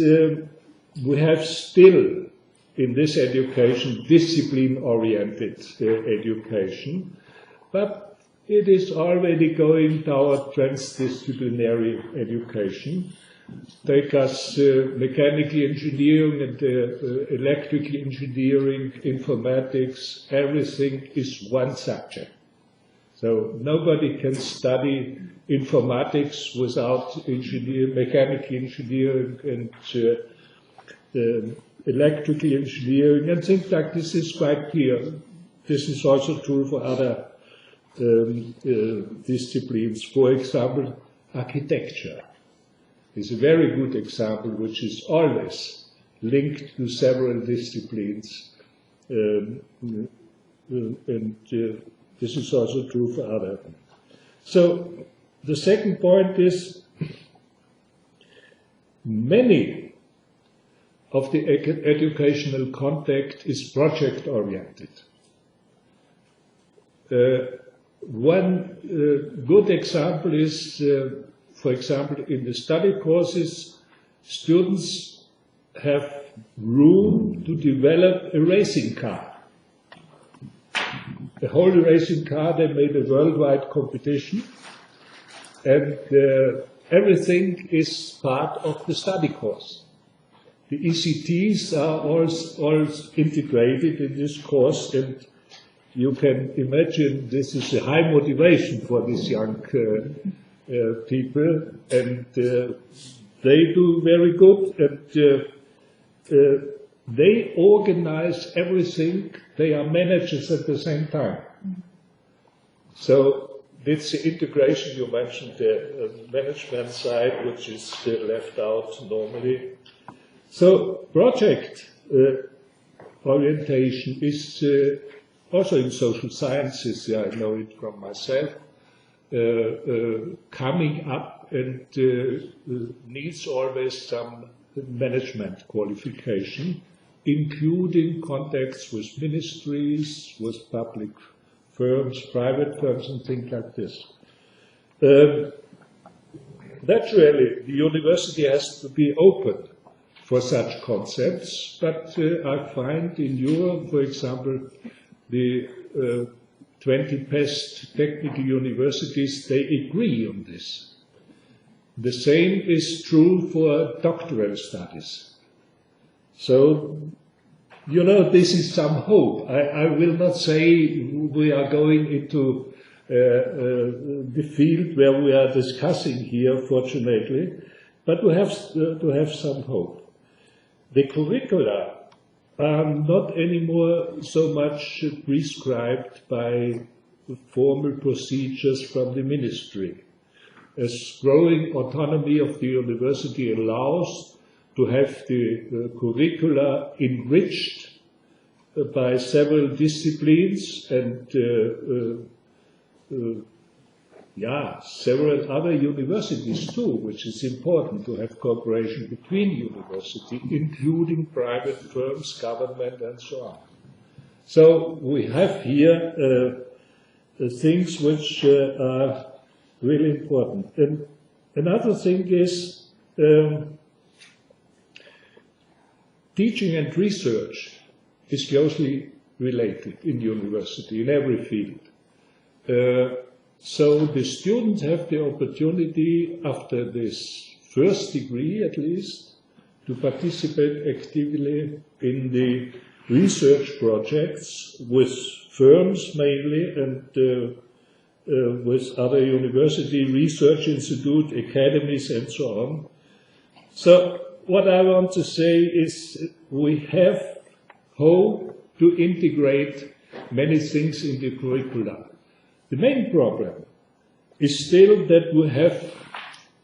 we have still in this education discipline-oriented education, but it is already going toward transdisciplinary education. Take us mechanical engineering and electrical engineering, informatics, everything is one subject. So nobody can study informatics without mechanical engineering and electrical engineering and things like this is quite clear. This is also true for other disciplines. For example, architecture is a very good example, which is always linked to several disciplines, and this is also true for others. So the second point is many of the educational content is project-oriented. One good example is for example, in the study courses, students have room to develop a racing car. A whole racing car, they made a worldwide competition, and everything is part of the study course. The ECTs are all integrated in this course, and you can imagine this is a high motivation for these young people, and they do very good, and they organize everything. They are managers at the same time. So it's the integration you mentioned, the management side, which is left out normally. So project orientation is also in social sciences, I know it from myself, coming up, and needs always some management qualification, including contacts with ministries, with public firms, private firms, and things like this. Naturally, the university has to be open for such concepts, but I find in Europe, for example, the 20 best technical universities, they agree on this. The same is true for doctoral studies. So, you know, this is some hope. I will not say we are going into the field where we are discussing here, fortunately, but we have to have some hope. The curricula are not anymore so much prescribed by formal procedures from the ministry. As growing autonomy of the university allows to have the curricula enriched by several disciplines and several other universities too, which is important to have cooperation between universities, including private firms, government, and so on. So we have here things which are really important. And another thing is teaching and research is closely related in university, in every field. So the students have the opportunity, after this first degree at least, to participate actively in the research projects with firms mainly and with other university research institute, academies and so on. So what I want to say is we have hope to integrate many things in the curricula. The main problem is still that we have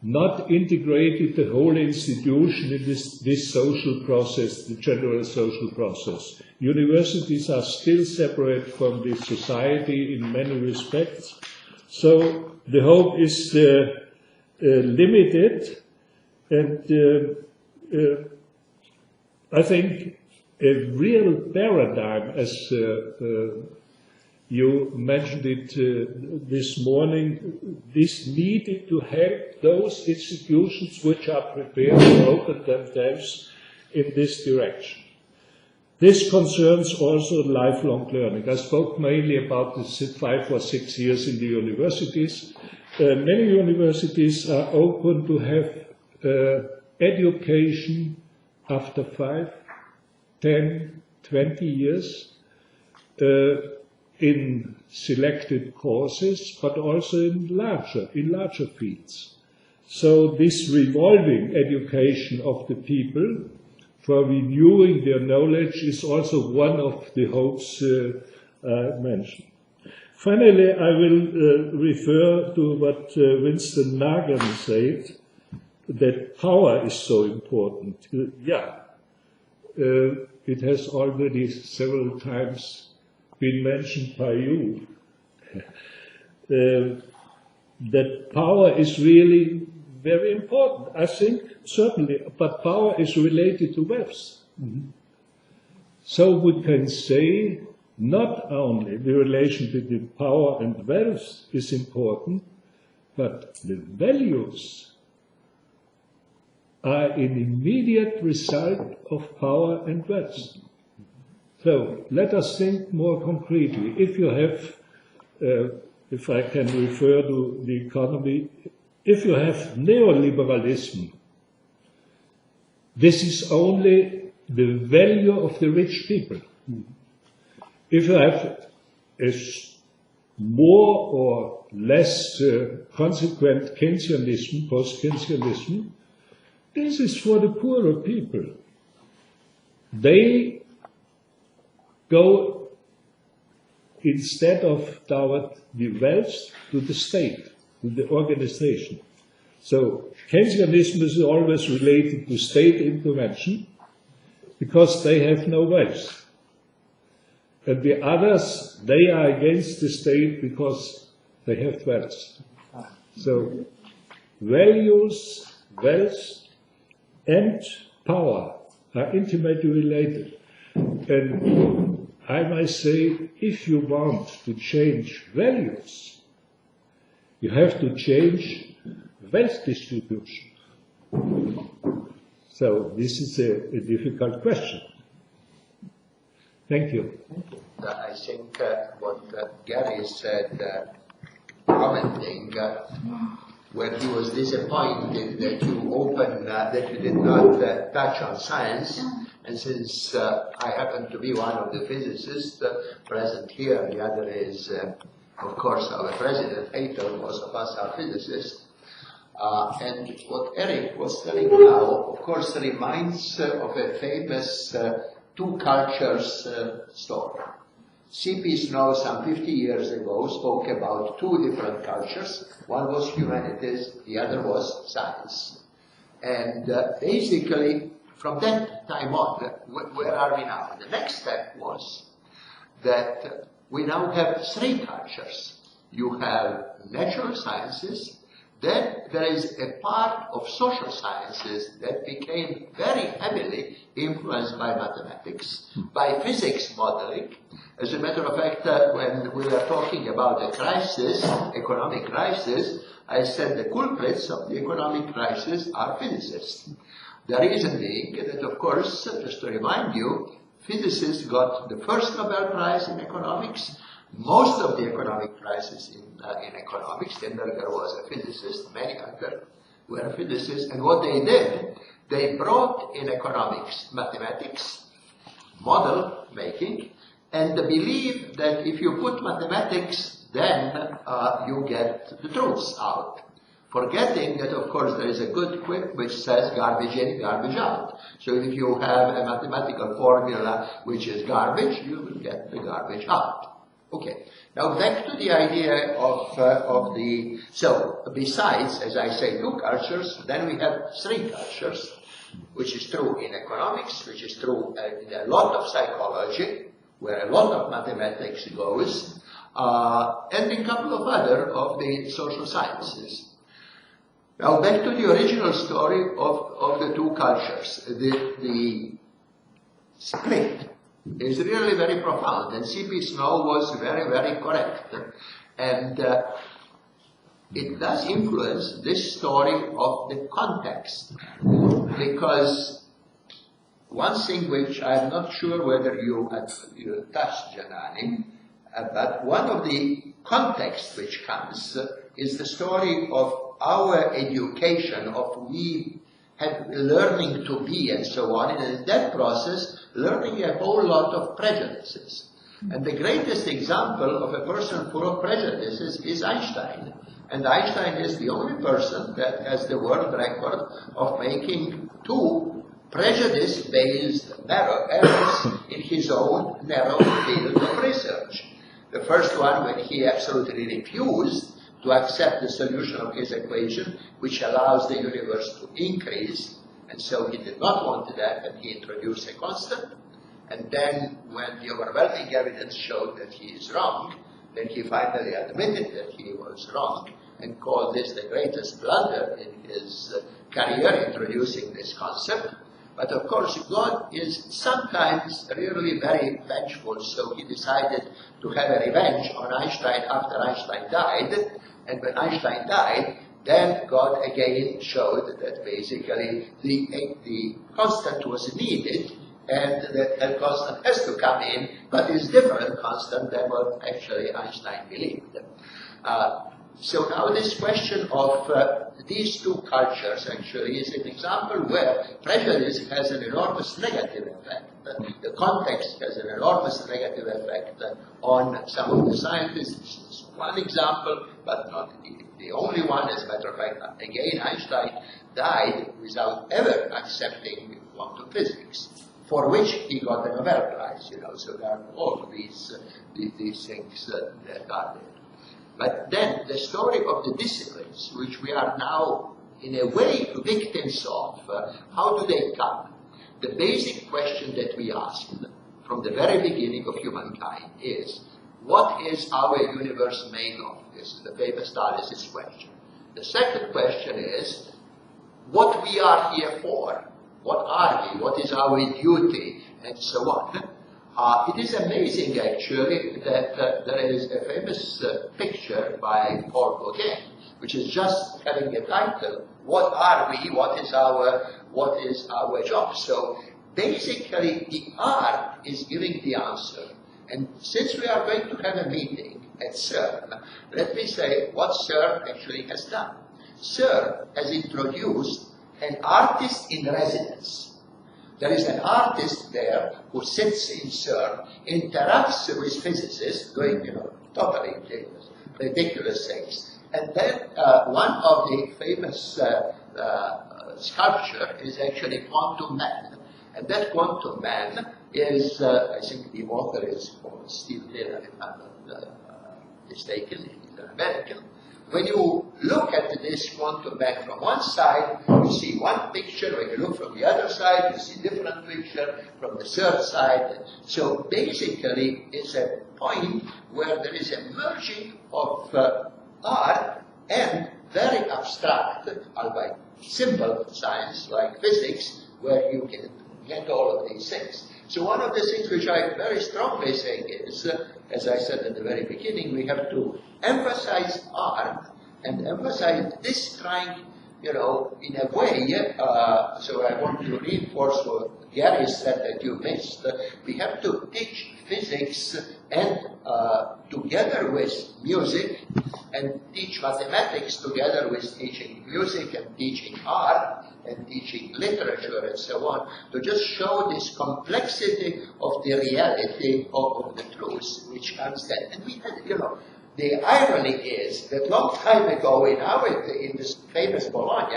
not integrated the whole institution in this social process, the general social process. Universities are still separate from the society in many respects. So the hope is limited, and I think a real paradigm, as you mentioned it this morning, is needed to help those institutions which are prepared to open themselves in this direction. This concerns also lifelong learning. I spoke mainly about the 5 or 6 years in the universities. Many universities are open to have education after 5, 10, 20 years in selected courses, but also in larger fields. So this revolving education of the people for renewing their knowledge is also one of the hopes I mentioned. Finally, I will refer to what Winston Nagan said, that power is so important. It has already several times been mentioned by you, that power is really very important. I think certainly, but power is related to wealth. Mm-hmm. So we can say not only the relation between power and wealth is important, but the values are an immediate result of power and wealth. So let us think more concretely. If you have, if I can refer to the economy, if you have neoliberalism, this is only the value of the rich people. If you have a more or less consequent Keynesianism, post-Keynesianism, this is for the poorer people. They go instead of toward the wealth to the state, to the organization. So Keynesianism is always related to state intervention because they have no wealth. And the others, they are against the state because they have wealth. So values, wealth, and power are intimately related. And I might say, if you want to change values, you have to change wealth distribution. So this is a difficult question. Thank you. I think what Garry said, commenting, where he was disappointed that you opened, that you did not touch on science. And since I happen to be one of the physicists present here, the other is, of course, our president, Hoedl, most of us are physicists. And what Erich was telling now, of course, reminds of a famous two cultures story. C.P. Snow, some 50 years ago, spoke about two different cultures. One was humanities, the other was science. And basically, from that time on, where are we now? The next step was that we now have three cultures. you have natural sciences, then there is a part of social sciences that became very heavily influenced by mathematics, by physics modeling. As a matter of fact, when we were talking about the crisis, economic crisis, I said the culprits of the economic crisis are physicists. The reason being that, of course, just to remind you, physicists got the first Nobel Prize in economics. Most of the economic crisis in economics, Tinberger was a physicist, many others were physicists, and what they did, they brought in economics mathematics, model making, and the belief that if you put mathematics, then you get the truths out. Forgetting that, of course, there is a good quip which says garbage in, garbage out. So if you have a mathematical formula which is garbage, you will get the garbage out. Okay, now back to the idea of the, so besides, as I say, two cultures, then we have three cultures, which is true in economics, which is true in a lot of psychology, where a lot of mathematics goes, and in a couple of other of the social sciences. Now back to the original story of the two cultures. The split is really very profound, and C.P. Snow was very, very correct. And it does influence this story of the context, because one thing which I'm not sure whether you touched, Janani, but one of the contexts which comes is the story of our education, of we have learning to be and so on, and in that process, learning a whole lot of prejudices. And the greatest example of a person full of prejudices is Einstein. And Einstein is the only person that has the world record of making two prejudice-based errors in his own narrow field of research. The first one when he absolutely refused to accept the solution of his equation, which allows the universe to increase, and so he did not want that, and he introduced a constant. And then, when the overwhelming evidence showed that he is wrong, then he finally admitted that he was wrong, and called this the greatest blunder in his career, introducing this concept. But of course, God is sometimes really very vengeful, so he decided to have a revenge on Einstein after Einstein died. And when Einstein died, then God again showed that basically the constant was needed, and that constant has to come in, but is different constant than what actually Einstein believed. So now this question of these two cultures actually is an example where prejudice has an enormous negative effect. The context has an enormous negative effect on some of the scientists. This is one example, but not the only one. As a matter of fact, again, Einstein died without ever accepting quantum physics, for which he got the Nobel Prize, so there are all these things that are there. But then the story of the disciplines, which we are now in a way victims of, how do they come? The basic question that we asked from the very beginning of humankind is, what is our universe made of? This is the famous Thales question. The second question is, what we are here for? What are we? What is our duty? And so on. It is amazing, actually, that there is a famous picture by Paul Gauguin, which is just having a title, What Are We? What is our job? So basically, the art is giving the answer. And since we are going to have a meeting at CERN, let me say what CERN actually has done. CERN has introduced an artist in residence. There is an artist there who sits in CERN, interacts with physicists, doing, totally ridiculous things. And then one of the famous sculpture is actually Quantum Man. And that Quantum Man is, I think the author is called Steve Taylor, if I'm not mistaken, he's an American. when you look at this quantum bank from one side, you see one picture. When you look from the other side, you see different picture from the third side. So basically, it's a point where there is a merging of art and very abstract, albeit simple science like physics, where you can get all of these things. So one of the things which I very strongly say is, as I said at the very beginning, we have to emphasize art and emphasize this trying, in a way, so I want to reinforce what Garry said that you missed. We have to teach physics and together with music, and teach mathematics together with teaching music and teaching art and teaching literature and so on, to just show this complexity of the reality of the truth which comes then. And we had, the irony is that long time ago in this famous Bologna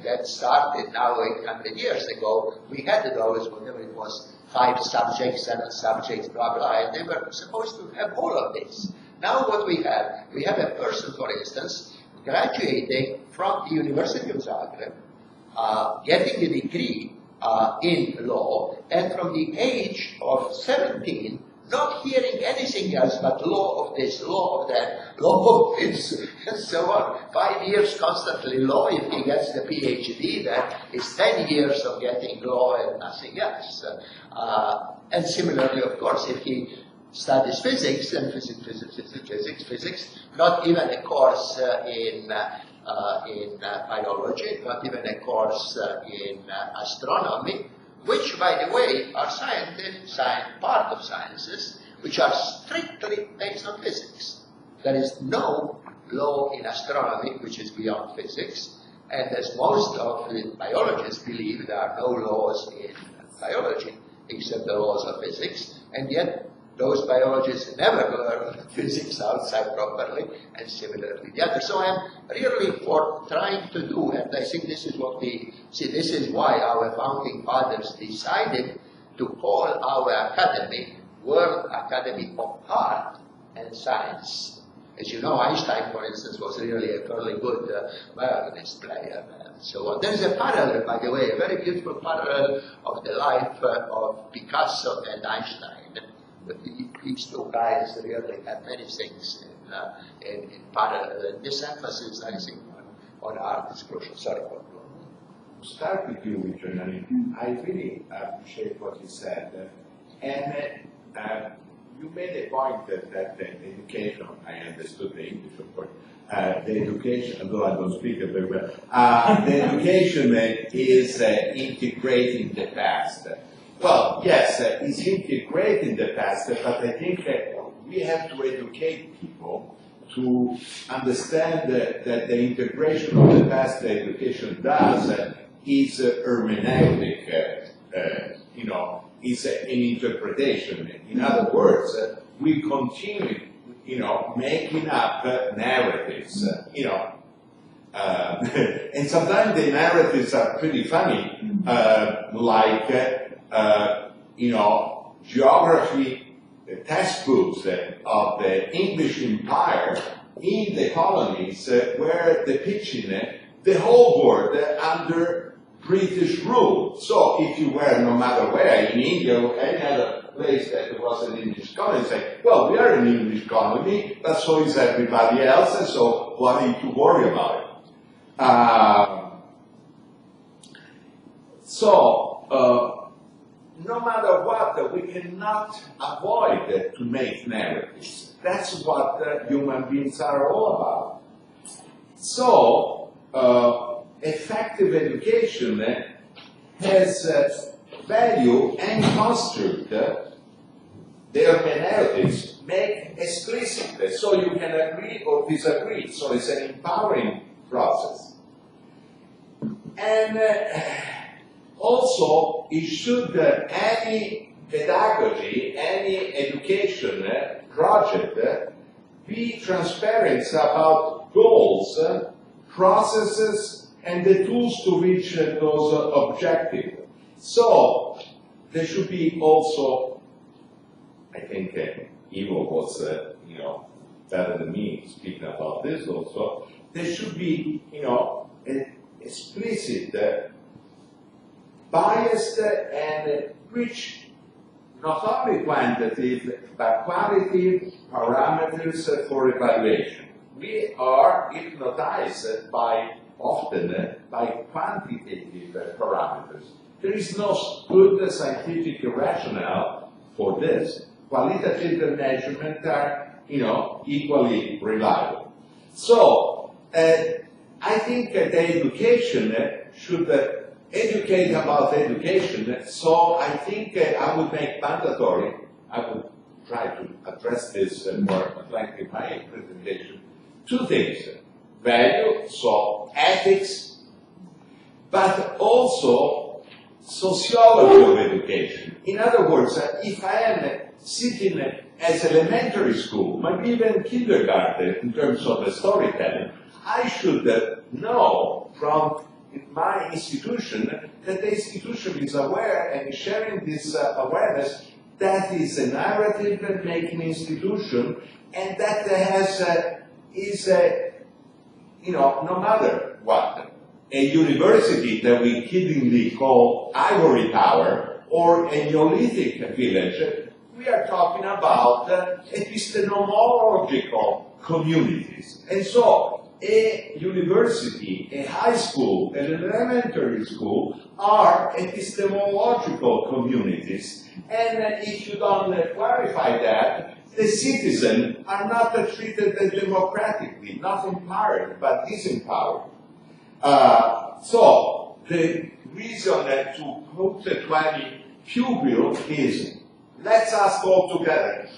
that started now 800 years ago, we had those, whatever it was, 5 subjects, 7 subjects, blah, blah, and they were supposed to have all of this. Now what we have a person, for instance, graduating from the University of Zagreb, getting a degree in law, and from the age of 17, not hearing anything else but law of this, law of that, law of this, and so on. 5 years constantly law. If he gets the PhD, that is 10 years of getting law and nothing else. And similarly, of course, if he studies physics, and physics, not even a course in biology, not even a course in astronomy, which, by the way, are part of sciences, which are strictly based on physics. There is no law in astronomy which is beyond physics, and as most of the biologists believe, there are no laws in biology except the laws of physics, and yet those biologists never learn physics outside properly, and similarly the others. So I'm really for trying to do, and I think this is what this is why our founding fathers decided to call our academy World Academy of Art and Science. As you know, Einstein, for instance, was really a fairly good violinist player, and so on. There is a parallel, by the way, a very beautiful parallel of the life of Picasso and Einstein. These two guys really have many things in parallel. And this emphasis, I think, on art is crucial. Sorry. To start with you, Janani, I really appreciate what you said. And you made a point that the education, I understood the English, of course, the education, although I don't speak it very well, the education is integrating the past. Well, yes, it's integrating the past, but I think we have to educate people to understand that the integration of the past the education does is hermeneutic, is an interpretation. In other words, we continue, making up narratives, and sometimes the narratives are pretty funny, like, geography textbooks of the English Empire in the colonies were depicting the whole world under British rule. So if you were, no matter where, in India or any other place that was an English colony, say, well, we are an English colony, but so is everybody else, and so what need to worry about it? No matter what, we cannot avoid to make narratives. That's what human beings are all about. So, effective education has value and construct the hermeneutics make explicit, so you can agree or disagree. So it's an empowering process. And also, it should, any pedagogy, any education project, be transparent about goals, processes, and the tools to reach those objectives. So, there should be also, I think Ivo was, better than me speaking about this also, there should be, an explicit, biased and rich, not only quantitative, but qualitative parameters for evaluation. We are hypnotized often by quantitative parameters. There is no good scientific rationale for this. Qualitative measurements are, equally reliable. So, I think the education should educate about education. So, I think I would make mandatory, I would try to address this more at length in my presentation, two things. Value, so ethics, but also sociology of education. In other words, if I am sitting as elementary school, maybe even kindergarten in terms of the storytelling, I should know from my institution that the institution is aware and sharing this awareness that is a narrative-making institution and that no matter what, a university that we kiddingly call Ivory Tower or a Neolithic village, we are talking about epistemological communities. And so a university, a high school, an elementary school are epistemological communities. And if you don't clarify that, the citizens are not treated democratically, not empowered, but disempowered. So the reason to put the 20 pupil is, let's ask all together,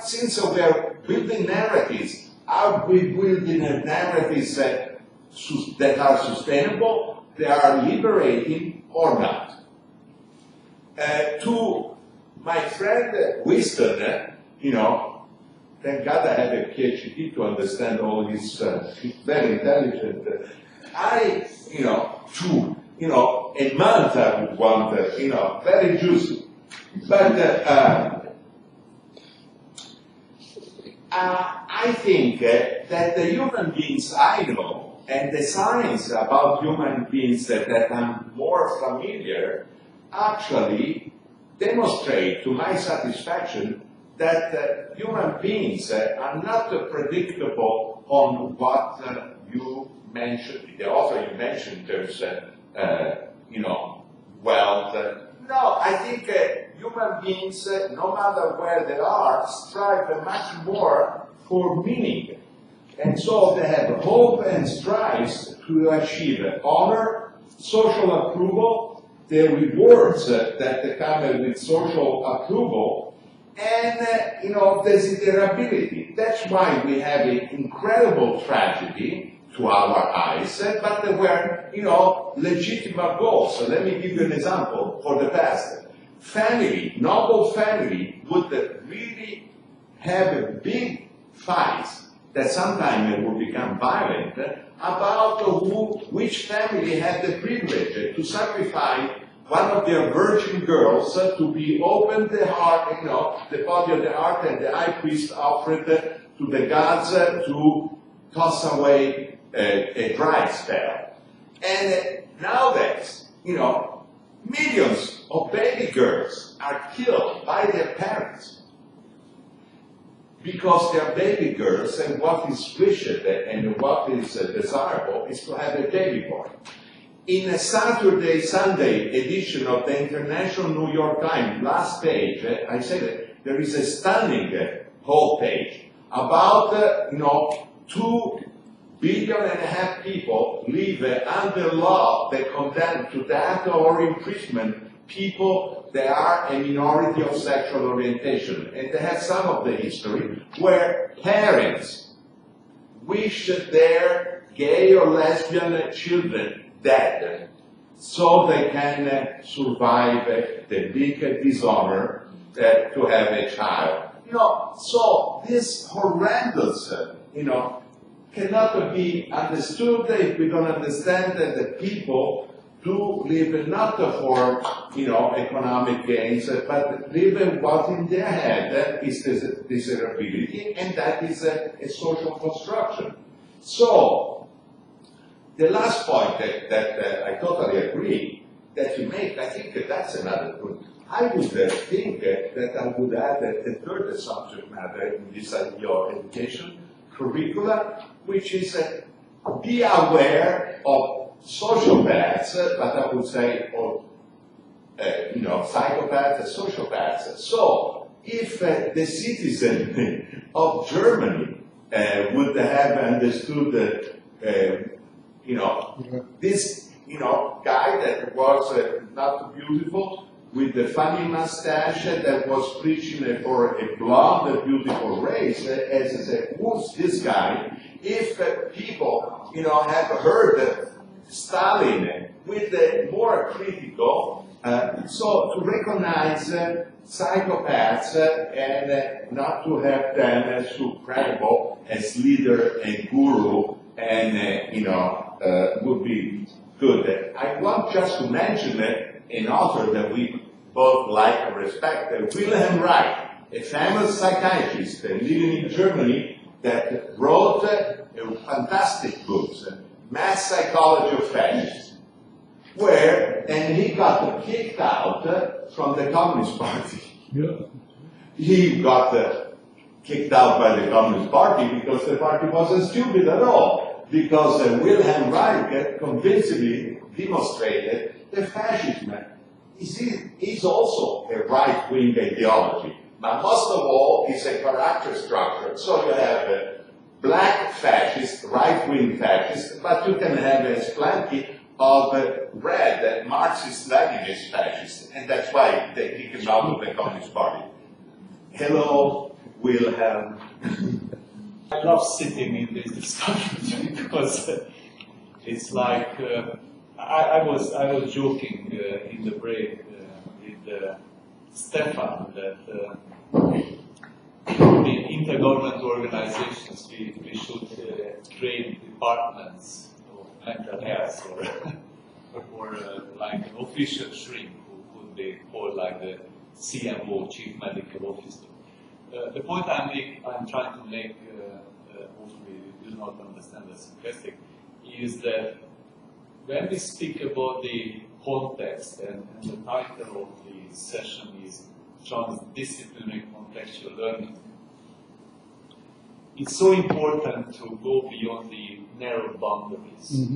since we are building narratives, are we building narratives that are sustainable, they are liberating, or not? To my friend Winston, thank God I have a PhD to understand all this, very intelligent. A month I would want, very juicy. But I think that the human beings I know and the science about human beings that I'm more familiar actually demonstrate to my satisfaction that human beings are not predictable on what you mentioned, the author you mentioned in terms of, wealth. No, I think human beings, no matter where they are, strive much more for meaning. And so they have hope and strives to achieve honor, social approval, the rewards that come with social approval, and desirability. That's why we have an incredible tragedy to our eyes, but there were, legitimate goals. So let me give you an example for the past. Family, noble family, would really have big fights that sometimes would become violent about which family had the privilege to sacrifice one of their virgin girls to be opened the heart, the body of the heart, and the high priest offered to the gods to toss away a dry spell. And nowadays, millions of baby girls are killed by their parents because they're baby girls, and what is wished and what is desirable is to have a baby boy. In a Sunday edition of the International New York Times, last page, I said there is a stunning whole page about 2.5 billion people live under law that condemn to death or imprisonment people that are a minority of sexual orientation. And they have some of the history where parents wish their gay or lesbian children dead so they can survive the big dishonor to have a child. So this horrendous, cannot be understood if we don't understand that the people do live not for, economic gains, but live what in their head is desirability, and that is a social construction. So, the last point that I totally agree that you make, I think that's another point. I would think that I would add a third subject matter in this your education curricula, which is be aware of sociopaths, but I would say of psychopaths and sociopaths. So if the citizen of Germany would have understood this guy that was not beautiful with the funny mustache that was preaching for a blonde, beautiful race, as I said, who's this guy? If people, have heard Stalin with a more critical, so to recognize psychopaths and not to have them as too credible as leader and guru, and would be good. I want just to mention an author that we both like and respect, Wilhelm Reich, a famous psychiatrist living in Germany that wrote fantastic books, Mass Psychology of Fascists, and he got kicked out from the Communist Party. Yeah. He got kicked out by the Communist Party because the party wasn't stupid at all, because Wilhelm Reich convincingly demonstrated that fascism is also a right-wing ideology, but most of all, it's a character structure. So you have black fascists, right-wing fascists, but you can have plenty of red Marxist-Leninist fascists, and that's why they kick him out of the Communist Party. Hello, Wilhelm. I love sitting in this discussion because it's like I was joking in the break with Stefan that in intergovernmental organizations we should create departments of mental health or like an official shrink who could be called like the CMO, Chief Medical Officer. The point I'm trying to make, hopefully you do not understand the simplistic, is that when we speak about the context, and the title of the session is Transdisciplinary Contextual Learning, it's so important to go beyond the narrow boundaries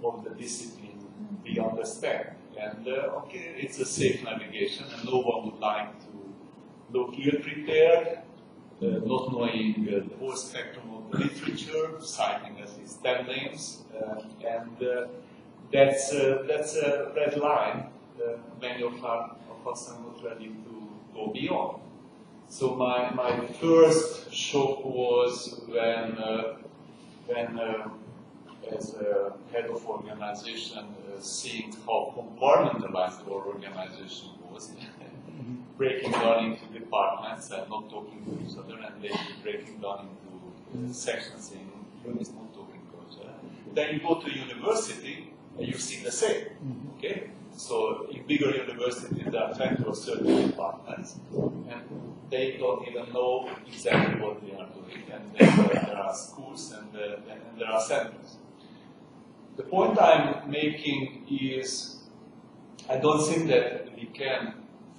of the discipline we understand. And okay, it's a safe navigation, and no one would like to look ill-prepared, not knowing the whole spectrum of the literature, citing at least 10 names, and that's a red line. Many of us are not ready to go beyond. So my first shock was when as a head of organization, seeing how compartmentalized our organization was, breaking down into departments and not talking to each other, and then breaking down into sections in units not talking to each other. Then you go to university and you see the same. Okay? So in bigger universities there are 20 or 30 departments, and they don't even know exactly what they are doing. And there are schools and there are centers. The point I'm making is I don't think that we can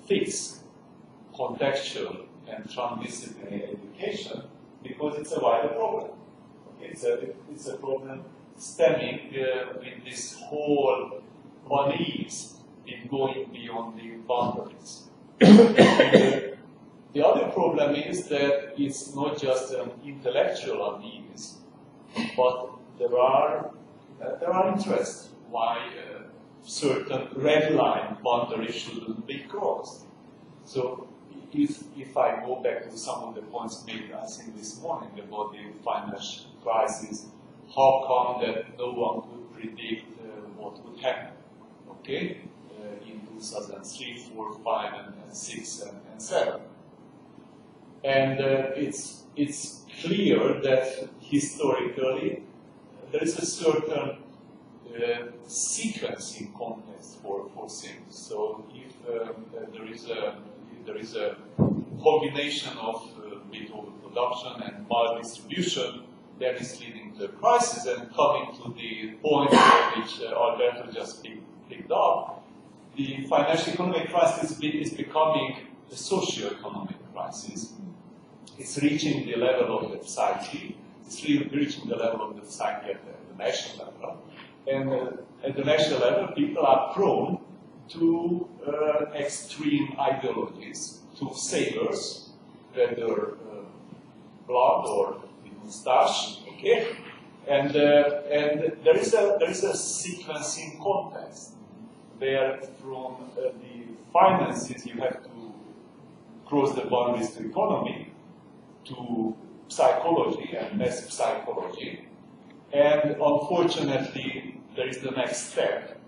fix contextual and transdisciplinary education because it's a wider problem. Okay? It's a problem stemming with this whole unease in going beyond the boundaries. The other problem is that it's not just an intellectual unease, but there are interests why certain red line boundaries shouldn't be crossed. So if I go back to some of the points made, I think this morning about the financial crisis, how come that no one could predict what would happen? Okay, in 2003, 4, 5, and 6, and 7, and it's clear that historically there is a certain sequencing context for things. So if there is a combination of bit overproduction and maldistribution, that is leading the crisis, and coming to the point which Alberto just picked up, the financial economic crisis is becoming a socio-economic crisis. It's reaching the level of the psyche. It's reaching the level of the psyche at the national level. And at the national level, people are prone to extreme ideologies, to savors, whether blood or moustache, okay? And there is a sequencing context where from the finances you have to cross the boundaries to economy, to psychology and mass psychology. And unfortunately, there is the next step,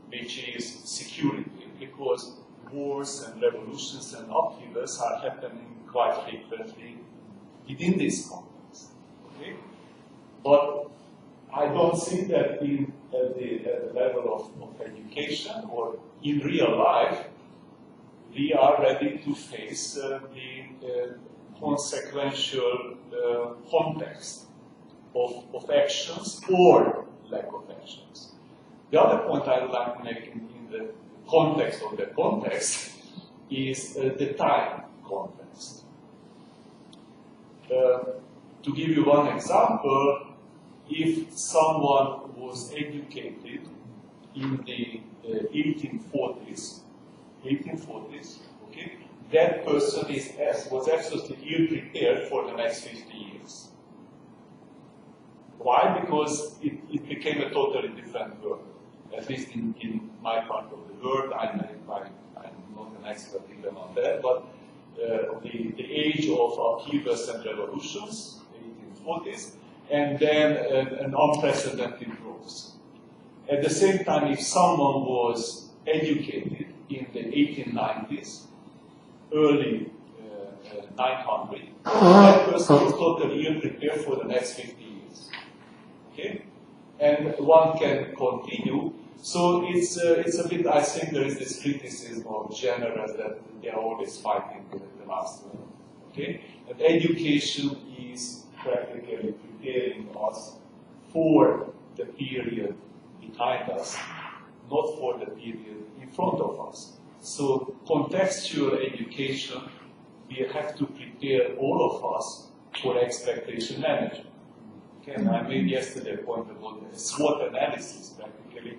which is security, because wars and revolutions and upheavals are happening quite frequently within this context. Okay? But I don't see that at the level of education or in real life, we are ready to face the consequential context of actions or lack of actions. The other point I would like to make in the context of the context is the time context. To give you one example, if someone was educated in the 1840s, okay, that person was absolutely ill-prepared for the next 50 years. Why? Because it became a totally different world. At least in my part of the world, I'm not an expert even on that, but the age of upheavals and revolutions, 1840s, and then an unprecedented growth. At the same time, if someone was educated in the 1890s, early 900, that person was totally unprepared for the next 50 years. Okay? And one can continue. So it's a bit, I think there is this criticism of generals that they are always fighting with the last one. Okay? And education is practically preparing us for the period behind us, not for the period in front of us. So contextual education, we have to prepare all of us for expectation management. Okay, and I made yesterday a point about the SWOT analysis, practically.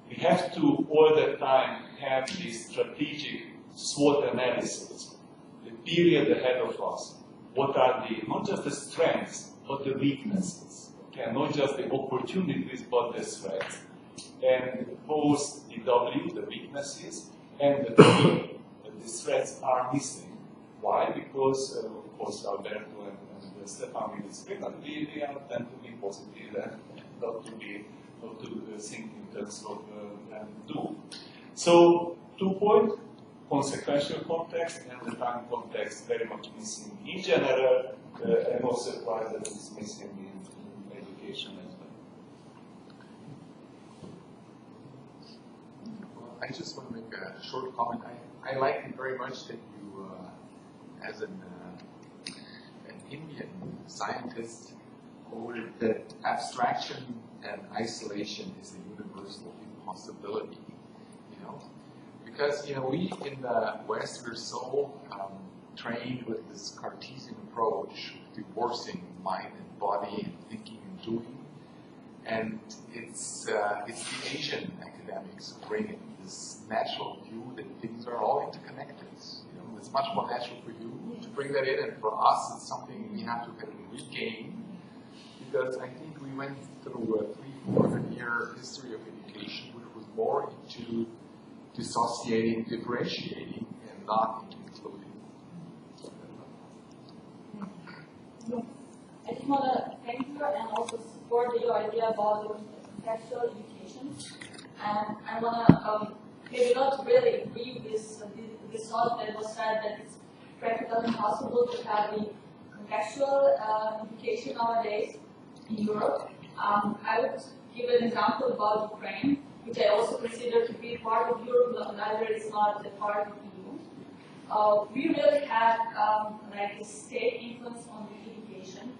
We have to all the time have this strategic SWOT analysis, the period ahead of us. What are not just the strengths, but the weaknesses. Okay, not just the opportunities, but the threats. And both the W, the weaknesses, and the P, the threats are missing. Why? Because, of course, Alberto and Stefan will explain that we tend to be positive and not to think in terms of do. So, 2 points, consequential context and the time context very much missing in general, and no surprise that it's missing in education as well. I just want to make a short comment. I like it very much that you, as an Indian scientist, hold that abstraction and isolation is a universal impossibility. You know, because we in the West we're so trained with this Cartesian approach, divorcing mind and body and thinking and doing, and it's the Asian academics who bring in this natural view that things are all interconnected. It's much more natural for you to bring that in, and for us, it's something we have to kind of regain, because I think we went through a 300-400-year history of education, which was more into dissociating, differentiating, and not into including. I just want to thank you and also support your idea about contextual education. And I want to maybe not really agree with this thought that was said that it's practically impossible to have the contextual education nowadays in Europe. I would give an example about Ukraine, which I also consider to be part of Europe, but neither is not a part of the EU. We really have like a state influence on the education,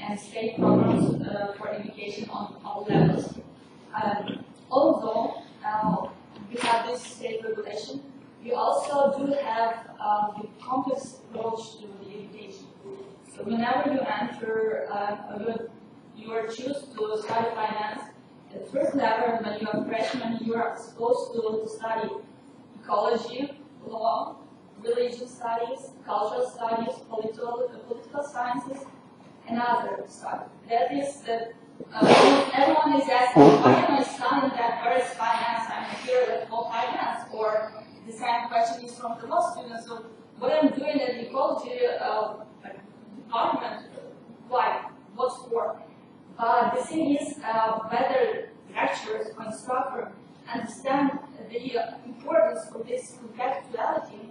and state programs for education on all levels. Although we have this state regulation, we also do have the complex approach to the education. So whenever you enter, you are choose to study finance, at the first level, when you are freshman, you are supposed to study ecology, law, religion studies, cultural studies, political sciences, and other stuff. That is that everyone is asking, why am I studying that? Where is finance? I'm here at home finance. Or the same question is from the law students. So what I'm doing at the ecology department, why? What for? The thing is whether lecturers or instructors understand the importance of this contextuality,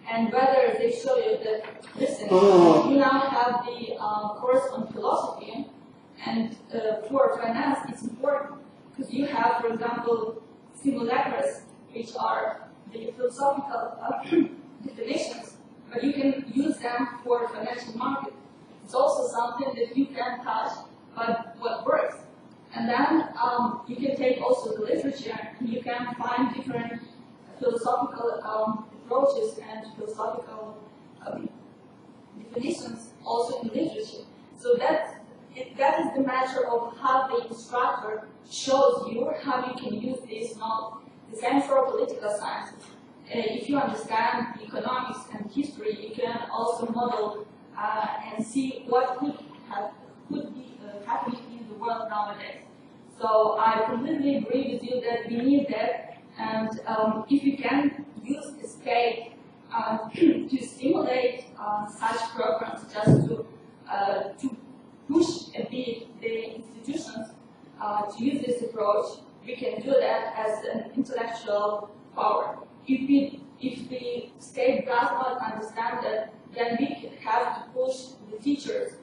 and whether they show you that, listen, you now have the course on philosophy, and for finance it's important, because you have, for example, simulacras, which are the philosophical definitions, but you can use them for financial market. It's also something that you can touch, but what works. And then you can take also the literature, and you can find different philosophical approaches and philosophical definitions also in literature. So that is the matter of how the instructor shows you how you can use this knowledge. The same for political sciences. If you understand economics and history, you can also model and see what could be happening in the world nowadays. So I completely agree with you that we need that, and if we can use the state to stimulate such programs, just to push a bit the institutions to use this approach, we can do that as an intellectual power. If the state does not understand that, then we have to push the teachers,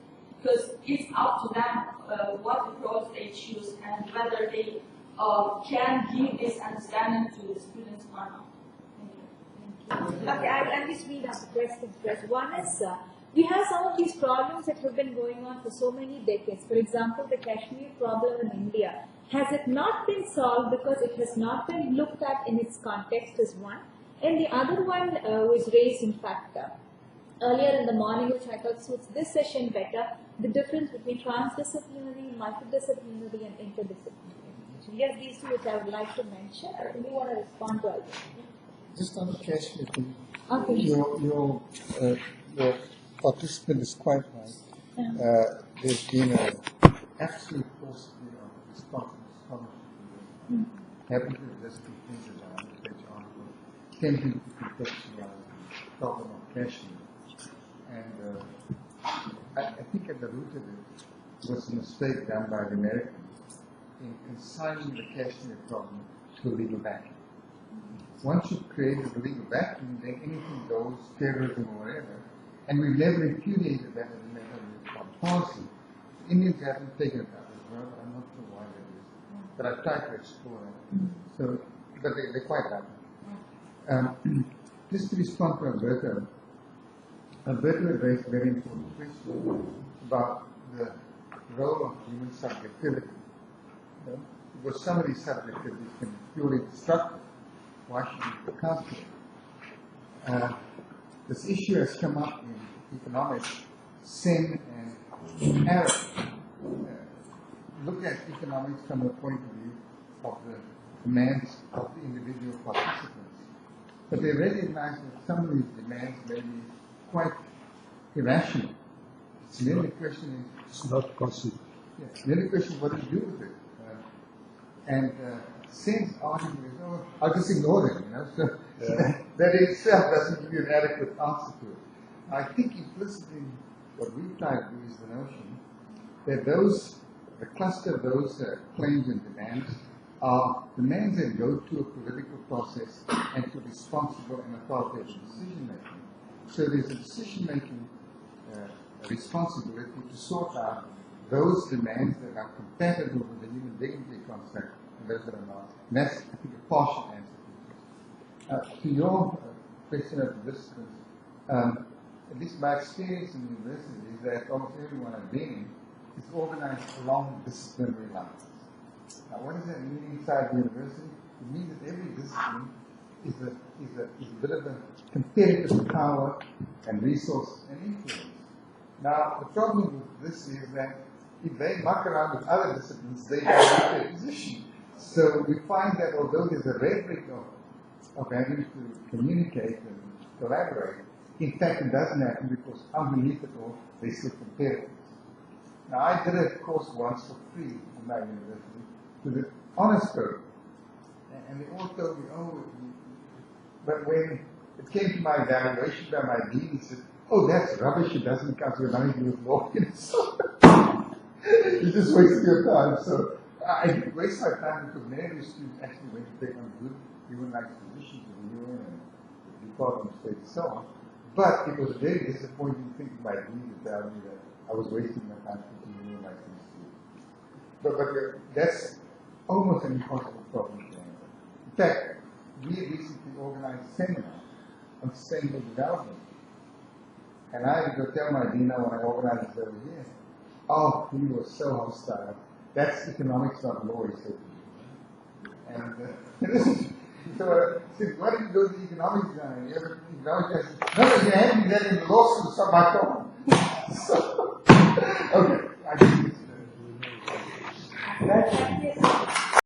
because it's up to them what approach they choose and whether they can give this understanding to the students or not. Thank you. Okay, I'll just read out the questions first. One is, we have some of these problems that have been going on for so many decades. For example, the Kashmir problem in India. Has it not been solved because it has not been looked at in its context is one. And the other one was raised, in fact, earlier in the morning, which I thought suits this session better, the difference between transdisciplinary, multidisciplinary, and interdisciplinary. So yes, these two which I would like to mention. Do you want to respond to all this? Just on the Kashmir thing, Okay. your participant is quite right. There's been an absolute paucity of response from happened to this things around which are attempting to contextualize the problem of Kashmir. And I think at the root of it was a mistake done by the Americans in consigning the Kashmir problem to the legal vacuum. Once you've created the legal vacuum, then anything goes, terrorism or whatever, and we've never repudiated that as a matter of policy. The Indians haven't taken it up as well. I'm not sure why that is, but I've tried to explore that. So, but they're quite right. Just to respond to Alberto raised a very important question about the role of human subjectivity. Because some of these subjectivities can be purely destructive. Why should we account for it? This issue has come up in economics, sin and error. Look at economics from the point of view of the demands of the individual participants. But they recognize that some of these demands may be quite irrational. So then the question is... It's not possible. Yes, then the question is what do you do with it? Sin's argument is, oh, I'll just ignore them, So that itself doesn't give you an adequate answer to it. I think implicitly what we try to do is the notion that the cluster of those claims and demands are demands that go to a political process and to responsible and authoritative decision-making. So there's a decision-making responsibility to sort out those demands that are compatible with the human dignity concept and those that are not. And that's, I think, a partial answer to your question of the disciplines. At least my experience in the university is that almost everyone I've been in is organized along disciplinary lines. Now, what does that mean inside the university? It means that every discipline is a bit of a competitive power and resource and influence. Now, the problem with this is that if they muck around with other disciplines, they dilute their position. So we find that although there's a rhetoric of having to communicate and collaborate, in fact it doesn't happen because underneath it all, they're still competitors. Now, I did a course once for free in my university to the honors program. And they all told me, oh, but when it came to my evaluation by my dean, he said, oh, that's rubbish, it doesn't count, you're not even with law. You're just wasting your time. So I didn't waste my time because many of the students actually went to take on good human rights positions in the UN and the Department of State and so on. But it was a very disappointing thing for my dean to tell me that I was wasting my time teaching human rights institute. But that's almost an impossible problem to answer. In fact, we recently organized a seminar on sustainable development. And I had to go tell my dean when I organized it over here. Oh, he was so hostile. That's economics, not law, he said. And so I said, why did you go to the economics guy? And the economics guy said, no, you had me there in the law school, so my problem. So, okay, I think it's Thank you.